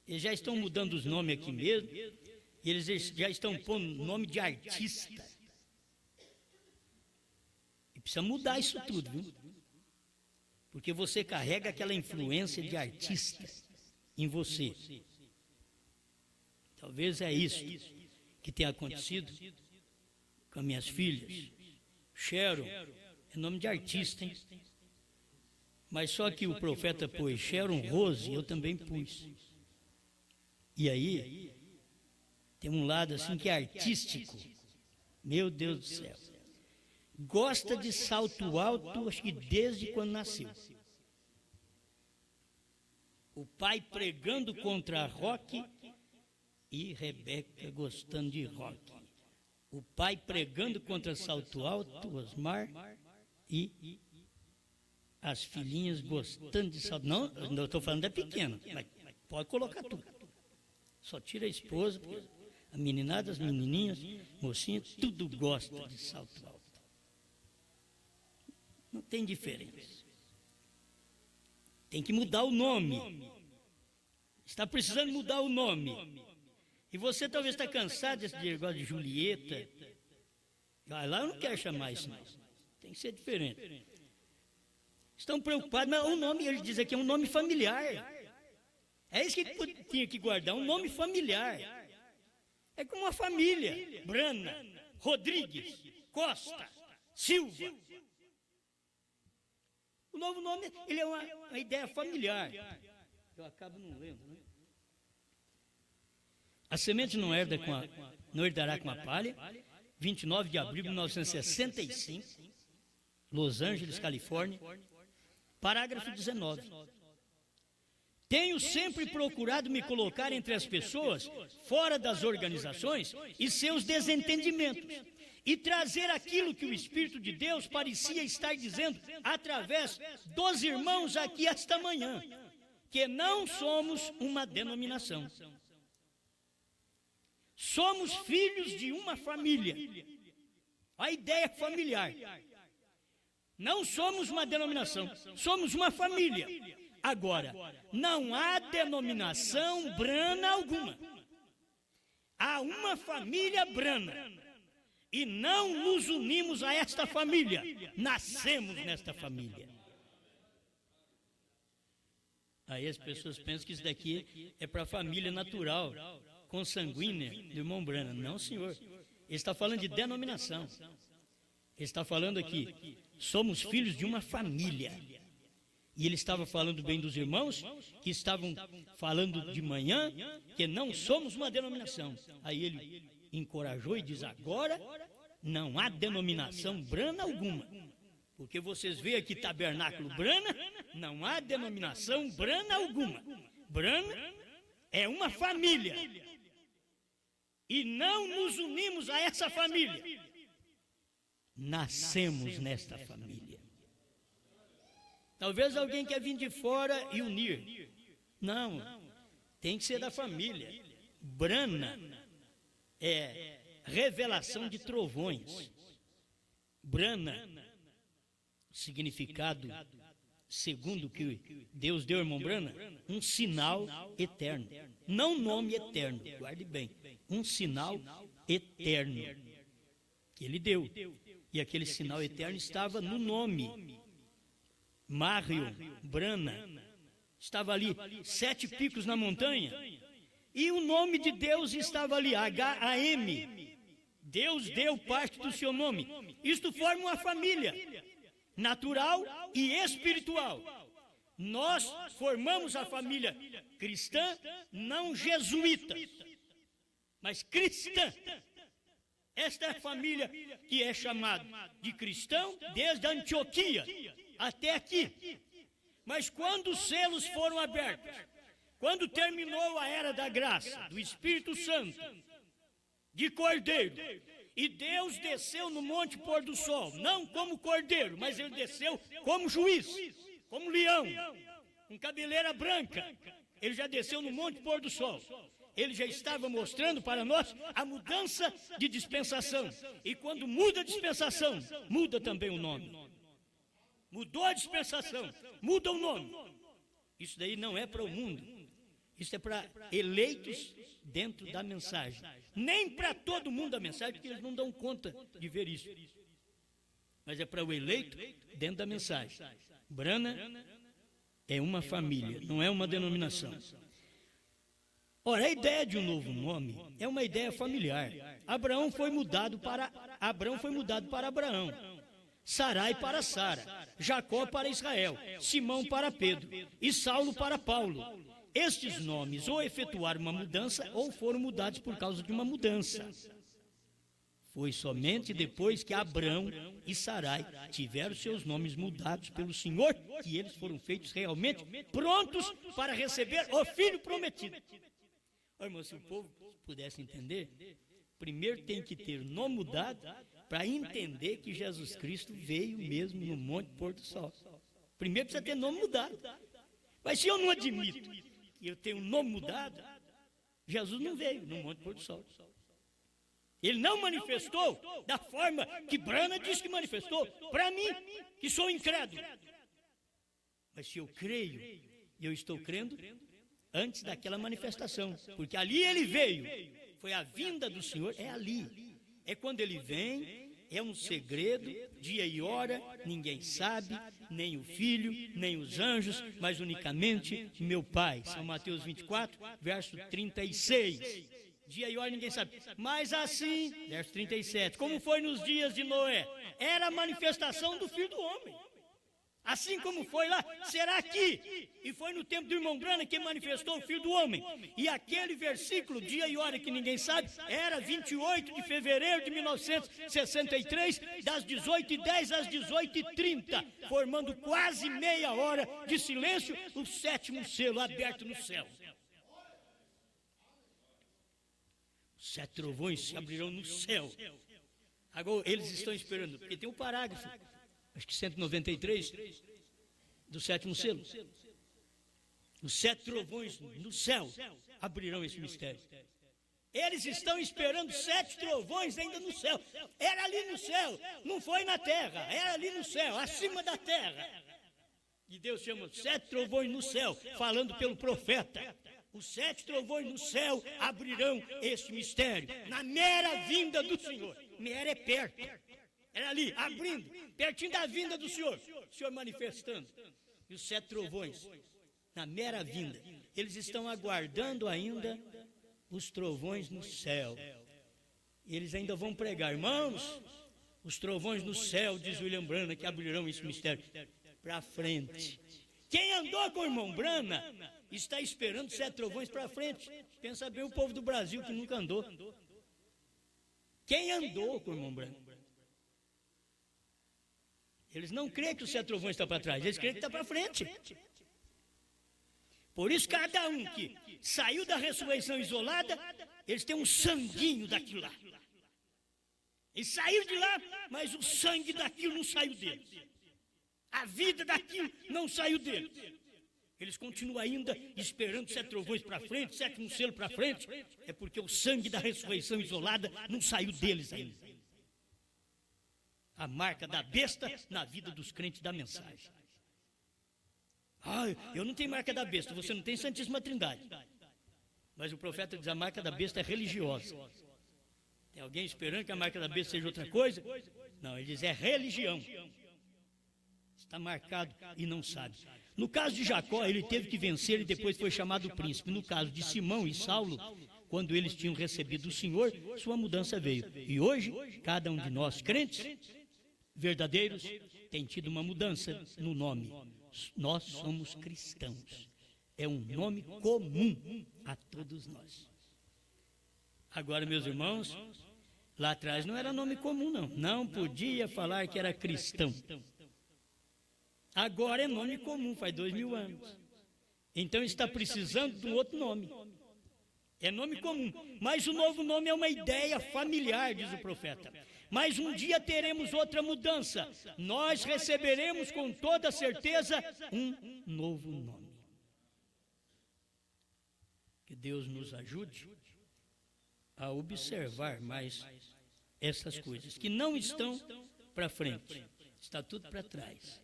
Eles já estão mudando os nomes aqui mesmo, e eles já estão pondo nome de artista. E precisa mudar isso tudo, viu? Porque você carrega aquela influência de artista em você. Talvez é isso que tenha acontecido com as minhas filhas. Sharon é nome de artista, hein? Mas só que o profeta pôs Sharon Rose, eu também pus. E aí, tem um lado assim que é artístico. Meu Deus do céu. Gosta de salto alto, acho que desde quando nasceu. O pai pregando contra rock e Rebeca gostando de rock. O pai pregando contra salto alto, Osmar, e as filhinhas gostando de salto. Não, eu estou falando da pequena, mas pode colocar tudo. Só tira a esposa, porque a meninada, as menininhas, mocinhas, tudo gosta de salto alto. Não tem diferença. Tem que mudar o nome. Está precisando mudar o nome. E você talvez está cansado desse negócio de Julieta. Vai lá, eu não quero chamar isso, não. Tem que ser diferente. Estão preocupados, mas o nome, ele diz aqui, é um nome familiar. É isso que tinha que guardar, um nome familiar. É como uma família. Brana, Rodrigues, Costa, Silva. O novo nome, ele é uma ideia familiar. Eu acabo não lendo, né? A semente não herdará com a palha. 29 de abril de 1965, Los Angeles, Califórnia. Parágrafo 19. Tenho sempre procurado me colocar entre as pessoas, fora das organizações e seus desentendimentos, e trazer aquilo que o Espírito de Deus parecia estar dizendo através dos irmãos aqui esta manhã, que não somos uma denominação. Somos filhos de uma família. A ideia familiar. Não somos uma denominação, somos uma família. Agora, não há denominação brana alguma. Há uma família brana. E não nos unimos a esta família. Nascemos nesta família. Aí as pessoas pensam que isso daqui é para a família natural, consanguínea do irmão Brana. Não, senhor. Ele está falando de denominação. Ele está falando aqui, somos filhos de uma família. E ele estava falando bem dos irmãos, que estavam falando de manhã, que não somos uma denominação. Aí ele encorajou e diz, agora não há denominação brana alguma. Porque vocês veem aqui Tabernáculo Brana, não há denominação brana alguma. Brana é uma família. E não nos unimos a essa família. Nascemos nesta família. Talvez alguém quer vir de fora e unir. Não, tem que ser da família. Brana é revelação de trovões. Brana, significado, segundo que Deus deu, irmão Brana, um sinal eterno. Não nome eterno, guarde bem. Um sinal eterno que ele deu. E aquele sinal eterno estava no nome. Mário, Brana. Estava ali, 7 picos na montanha. E o nome de Deus estava ali, H-A-M. Deus deu parte do seu nome. Isto forma uma família, natural e espiritual. Nós formamos a família cristã, não jesuíta, mas cristã. Esta é a família que é chamada de cristão desde a Antioquia até aqui. Mas quando os selos foram abertos, quando terminou a era da graça, do Espírito Santo, de Cordeiro, E Deus desceu no monte pôr do sol, não como cordeiro, mas ele desceu como juiz, como leão, com cabeleira branca. Ele já desceu no monte pôr do sol. Ele já estava mostrando para nós a mudança de dispensação. E quando muda a dispensação, muda também o nome. Mudou a dispensação, muda o nome. Isso daí não é para o mundo. Isso é para eleitos dentro da mensagem. Nem para todo mundo a mensagem, porque eles não dão conta de ver isso. Mas é para o eleito dentro da mensagem. Brana é uma família, não é uma denominação. Ora, a ideia de um novo nome é uma ideia familiar. Abraão foi mudado para Abraão. Sarai para Sara, Jacó para Israel, Simão para Pedro e Saulo para Paulo. Estes nomes ou efetuaram uma mudança ou foram mudados por causa de uma mudança. Foi somente depois que Abrão e Sarai tiveram seus nomes mudados pelo Senhor que eles foram feitos realmente prontos para receber o filho prometido. Ô, irmão, se o povo pudesse entender, primeiro tem que ter o nome mudado para entender que Jesus Cristo veio mesmo no Monte Pôr do Sol. Primeiro precisa ter nome mudado. Mas se eu não admito que eu tenho um nome mudado, Jesus não veio no Monte Pôr do Sol. Ele não manifestou da forma que Brana disse que manifestou para mim, que sou incrédulo. Mas se eu creio, e eu estou crendo antes daquela manifestação, porque ali ele veio, foi a vinda do Senhor, é ali. É quando ele vem, é um segredo, dia e hora, ninguém sabe, nem o Filho, nem os anjos, mas unicamente meu Pai. São Mateus 24, verso 36. Dia e hora ninguém sabe. Mas assim, verso 37, como foi nos dias de Noé, era a manifestação do Filho do Homem. Assim como foi lá, será aqui. E foi no tempo do irmão Brana que manifestou o Filho do Homem. E aquele versículo, dia e hora que ninguém sabe, era 28 de fevereiro de 1963, das 18h10 às 18h30, formando quase meia hora de silêncio, o sétimo selo aberto no céu. Os 7 trovões se abrirão no céu. Agora eles estão esperando, porque tem um parágrafo, acho que 193, do sétimo selo. Os 7 trovões no céu abrirão esse mistério. Eles estão esperando 7 trovões ainda no céu. Era ali no céu, não foi na terra, era ali no céu, acima da terra. E Deus chama 7 trovões no céu, falando pelo profeta. Os 7 trovões no céu abrirão este mistério, na mera vinda do Senhor. Mera é perto. Era ali, abrindo, pertinho da vinda do Senhor. O Senhor manifestando. E os 7 trovões, na mera vinda. Eles estão aguardando ainda os trovões no céu. E eles ainda vão pregar. Irmãos, os trovões no céu, diz William Brana, que abrirão esse mistério. Para frente. Quem andou com o irmão Brana está esperando 7 trovões para frente. Pensa bem o povo do Brasil que nunca andou. Quem andou com o irmão Brana? Eles não creem que os 7 trovões estão para trás, eles creem que está para frente. Por isso, cada um que saiu da ressurreição isolada, eles têm um sanguinho daquilo lá. Eles saíram de lá, mas o sangue daquilo não saiu deles. A vida daquilo não saiu deles. Eles continuam ainda esperando 7 trovões para frente, 7º selo para frente. É porque o sangue da ressurreição isolada não saiu deles ainda. A marca da besta na vida dos crentes da mensagem. Ah, eu não tenho marca da besta, você não tem Santíssima Trindade. Mas o profeta diz, a marca da besta é religiosa. Tem alguém esperando que a marca da besta seja outra coisa? Não, ele diz, é religião. Está marcado e não sabe. No caso de Jacó, ele teve que vencer e depois foi chamado príncipe. No caso de Simão e Saulo, quando eles tinham recebido o Senhor, sua mudança veio. E hoje, cada um de nós, crentes, verdadeiros, tem tido uma mudança no nome. Nós somos cristãos. É um nome comum a todos nós. Agora, meus irmãos, lá atrás não era nome comum, não. Não podia falar que era cristão. Agora é nome comum, faz 2000 anos. Então está precisando de um outro nome. É nome comum, mas o novo nome é uma ideia familiar, diz o profeta. Mas um dia teremos outra mudança. Nós receberemos com toda certeza um novo nome. Que Deus nos ajude a observar mais essas coisas, que não estão para frente, está tudo para trás.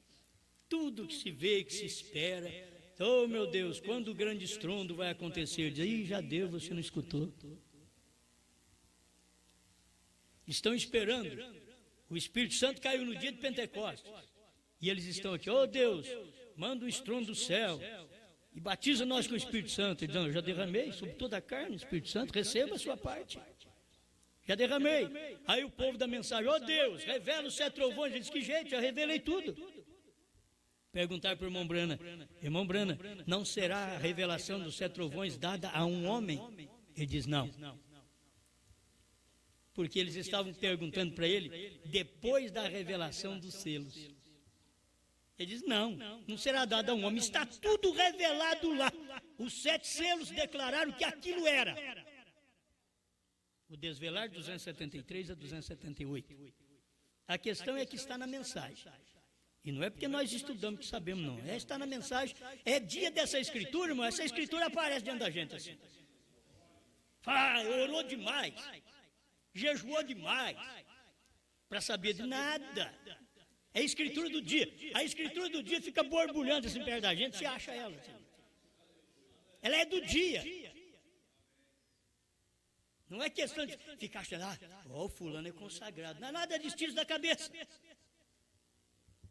Tudo que se vê, que se espera, oh meu Deus, quando o grande estrondo vai acontecer? Diz, ih, já deu, você não escutou. Estão esperando. O Espírito Santo caiu no dia de Pentecostes. E eles estão aqui, oh Deus, manda um estrondo do céu e batiza nós com o Espírito Santo. E dizendo, eu já derramei sobre toda a carne, Espírito Santo, receba a sua parte. Já derramei. Aí o povo da mensagem, oh Deus, revela os 7 trovões. Ele diz, que jeito, já revelei tudo. Perguntar para o irmão Brana, não será a revelação dos 7 trovões dada a um homem? Ele diz, não. Porque eles estavam perguntando para ele, depois da revelação dos selos. Ele diz, não será dada a um homem, está tudo revelado lá. Os 7 selos declararam que aquilo era. O desvelar 273 a 278. A questão é que está na mensagem. E não é porque nós estudamos que sabemos, não. Está na mensagem. É dia dessa escritura, irmão. Essa escritura aparece diante da gente assim. Orou demais. Jejuou demais. Para saber de nada. É a escritura do dia. A escritura do dia fica borbulhando assim perto da gente. Você acha ela. Assim. Ela é do dia. Não é questão de ficar achando, fulano é consagrado. Não é nada disso, tira da cabeça.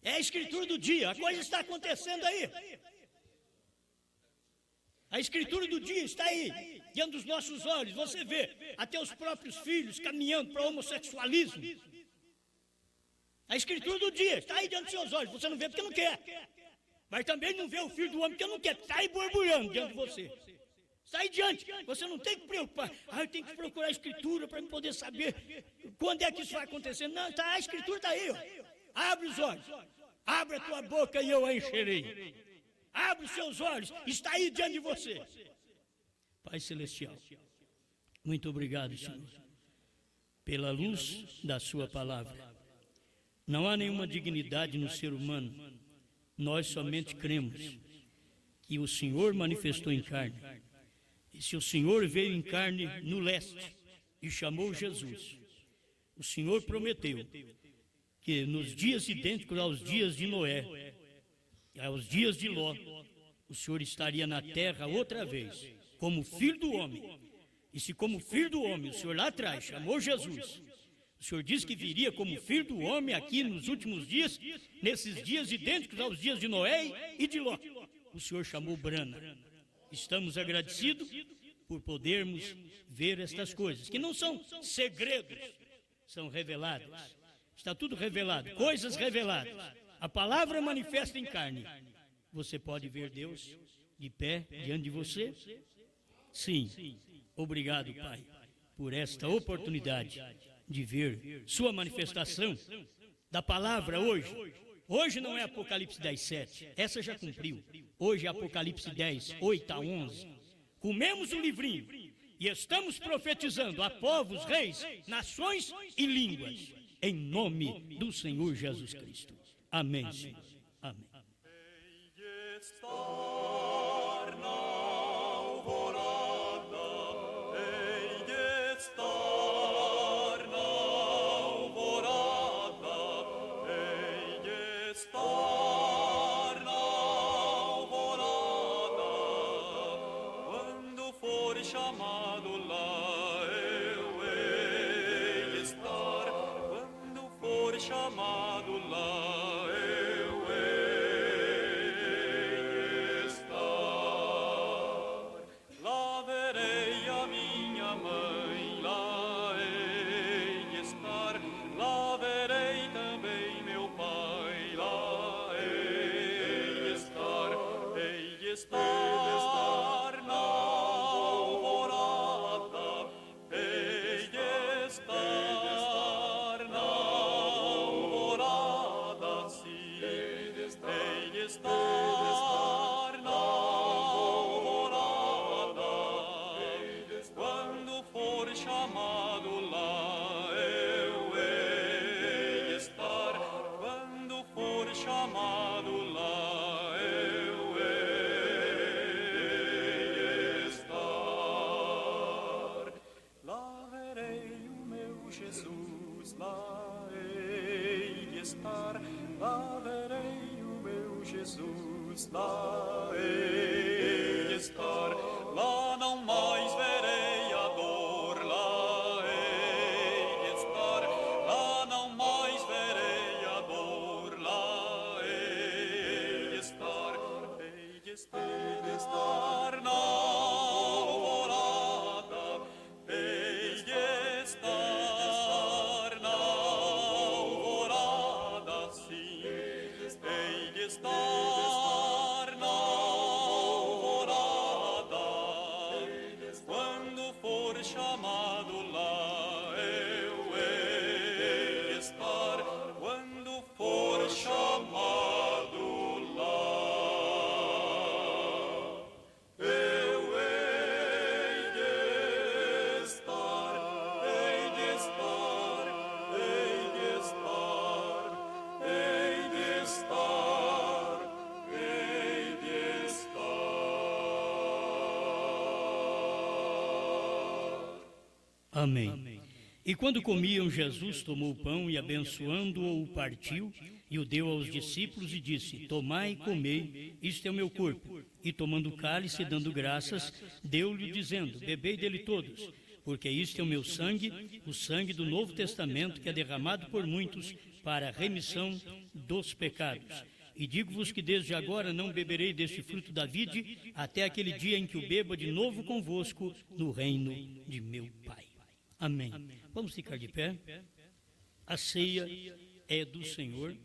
É a escritura do dia, a coisa está acontecendo aí. A escritura do dia está aí, diante dos nossos olhos. Você vê até os próprios filhos caminhando para o homossexualismo. A escritura do dia está aí diante dos seus olhos. Você não vê porque não quer. Mas também não vê o filho do homem porque não quer. Está aí borbulhando diante de você. Está aí diante. Você não tem que preocupar. Eu tenho que procurar a escritura para poder saber quando é que isso vai acontecer. Não, a escritura está aí. Ó. Abre os olhos. Abre a tua boca e eu a encherei. Abre os seus olhos. Está aí diante de você. Pai Celestial, muito obrigado, Senhor, pela luz da sua palavra. Não há nenhuma dignidade no ser humano. Nós somente cremos que o Senhor manifestou em carne. E se o Senhor veio em carne no leste e chamou Jesus, o Senhor prometeu que nos dias idênticos aos dias de Noé, aos dias de Ló, o Senhor estaria na terra outra vez, como filho do homem. E se como filho do homem o Senhor lá atrás chamou Jesus, o Senhor disse que viria como filho do homem aqui nos últimos dias, nesses dias idênticos aos dias de Noé e de Ló. O Senhor chamou Brana. Estamos agradecidos por podermos ver estas coisas, que não são segredos, são reveladas. Está tudo revelado, coisas reveladas. A palavra manifesta em carne. Você pode ver Deus de pé diante de você? Sim. Obrigado, Pai, por esta oportunidade de ver sua manifestação da palavra hoje. Hoje não é Apocalipse 10, 7. Essa já cumpriu. Hoje é Apocalipse 10, 8 a 11. Comemos o livrinho e estamos profetizando a povos, reis, nações e línguas. Em nome do Senhor Jesus Cristo. Amém, Senhor. Amém. Chamado lá, eu hei de estar. Quando for chamado lá, eu hei de estar. Lá verei a minha mãe, lá hei de estar. Lá verei também meu pai, lá hei de estar. Hei de estar. Estar na alvorada, Jesus, lá hei de estar, lá verei o meu Jesus, lá hei de estar, lá não mais verei a dor, lá hei de estar, lá não mais verei a dor, lá hei de estar, hei de estar na alvorada, hei de estar na alvorada, sim, hei de estar na alvorada, quando for chamado lá eu hei de estar, quando for chamado lá eu hei de estar, hei de estar, hei de estar, hei de estar, hei de estar. Amém. E quando comiam, Jesus tomou o pão e, abençoando-o, o partiu e o deu aos discípulos e disse: Tomai e comei, isto é o meu corpo. E tomando o cálice, dando graças, deu-lhe, dizendo: Bebei dele todos, porque isto é o meu sangue, o sangue do Novo Testamento, que é derramado por muitos para a remissão dos pecados. E digo-vos que desde agora não beberei deste fruto da vide, até aquele dia em que o beba de novo convosco no reino de meu Pai. Amém. Vamos ficar de pé. A ceia é do Senhor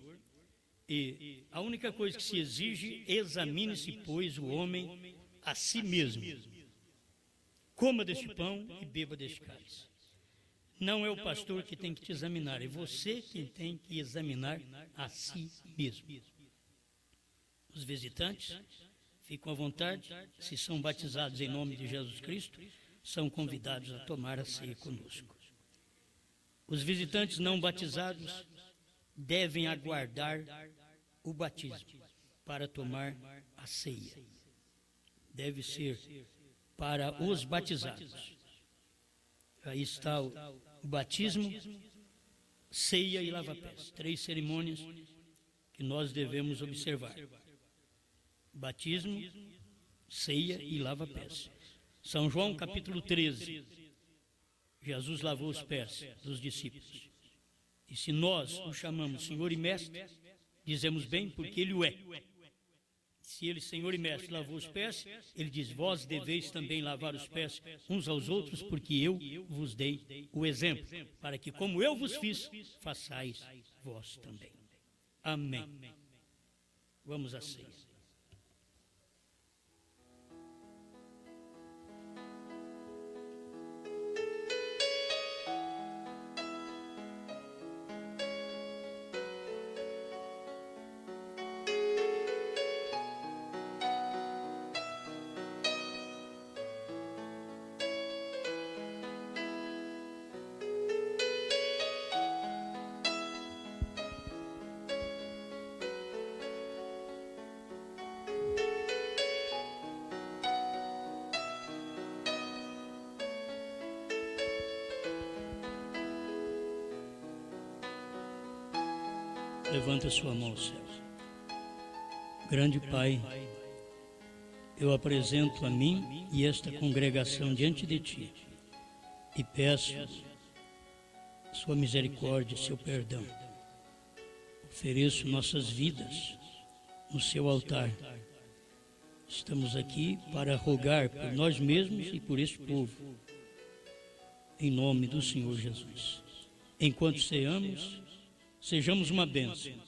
e a única coisa que se exige: examine-se, pois, o homem a si mesmo. Coma deste pão e beba deste cálice. Não é o pastor que tem que te examinar, é você quem tem que examinar a si mesmo. Os visitantes ficam à vontade, se são batizados em nome de Jesus Cristo, são convidados a tomar a ceia conosco. Os visitantes não batizados devem aguardar o batismo para tomar a ceia. Deve ser para os batizados. Aí está o batismo, ceia e lava-pés. 3 cerimônias que nós devemos observar: batismo, ceia e lava-pés. São João capítulo 13, Jesus lavou os pés dos discípulos. E se nós o chamamos Senhor e Mestre, dizemos bem, porque Ele o é. Se Ele, Senhor e Mestre, lavou os pés, Ele diz: vós deveis também lavar os pés uns aos outros, porque eu vos dei o exemplo, para que como eu vos fiz, façais vós também. Amém. Vamos à ceia. Levanta sua mão ao céu. Grande Pai, eu apresento a mim e esta congregação diante de Ti e peço sua misericórdia, seu perdão. Ofereço nossas vidas no seu altar. Estamos aqui para rogar por nós mesmos e por este povo, em nome do Senhor Jesus. Enquanto ceamos, sejamos uma bênção.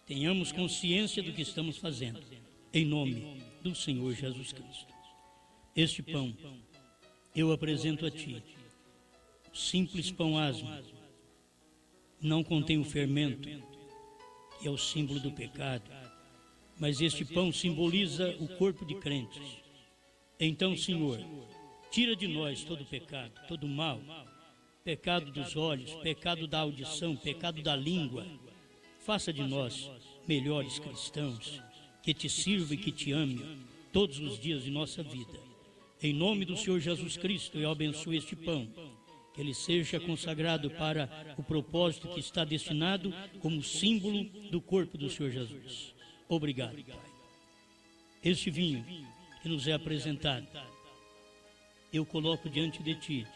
Tenhamos consciência do que estamos fazendo, em nome do Senhor Jesus Cristo. Este pão eu apresento a Ti, simples pão asmo, não contém o fermento, que é o símbolo do pecado, mas este pão simboliza o corpo de crentes. Então, Senhor, tira de nós todo o pecado, todo o mal, pecado dos olhos, pecado da audição, pecado da língua. Faça de nós melhores cristãos, que Te sirvam e que Te amem todos os dias de nossa vida. Em nome do Senhor Jesus Cristo, eu abençoo este pão que ele seja consagrado para o propósito que está destinado como símbolo do corpo do Senhor Jesus. Obrigado, Pai. Este vinho que nos é apresentado, eu coloco diante de Ti.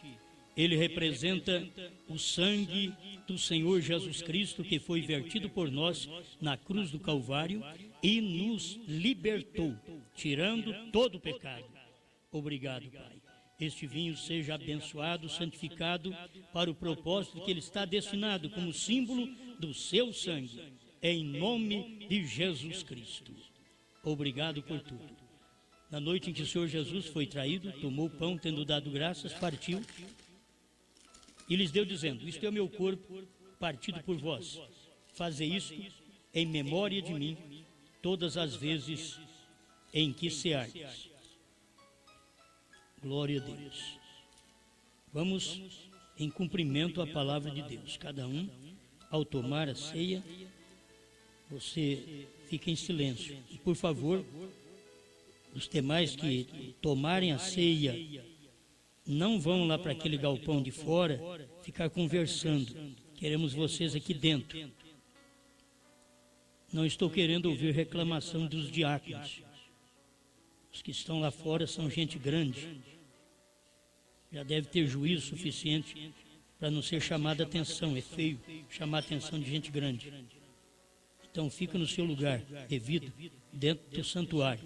Ele representa o sangue do Senhor Jesus Cristo que foi vertido por nós na cruz do Calvário e nos libertou, tirando todo o pecado. Obrigado, Pai. Este vinho seja abençoado, santificado para o propósito que ele está destinado como símbolo do seu sangue, em nome de Jesus Cristo. Obrigado por tudo. Na noite em que o Senhor Jesus foi traído, tomou o pão, tendo dado graças, partiu e lhes deu dizendo: isto é o meu corpo partido por vós. Fazei isto em memória de mim todas as vezes em que ceardes. Glória a Deus. Vamos em cumprimento à palavra de Deus. Cada um, ao tomar a ceia, você fica em silêncio. E, por favor, os demais que tomarem a ceia, não vão lá para aquele galpão de fora ficar conversando. Queremos vocês aqui dentro. Não estou querendo ouvir reclamação dos diáconos. Os que estão lá fora são gente grande. Já deve ter juízo suficiente para não ser chamada atenção. É feio chamar a atenção de gente grande. Então fica no seu lugar devido, dentro do santuário,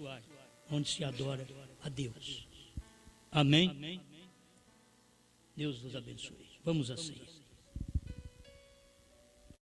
onde se adora a Deus. Amém? Deus nos abençoe. Vamos à ceia.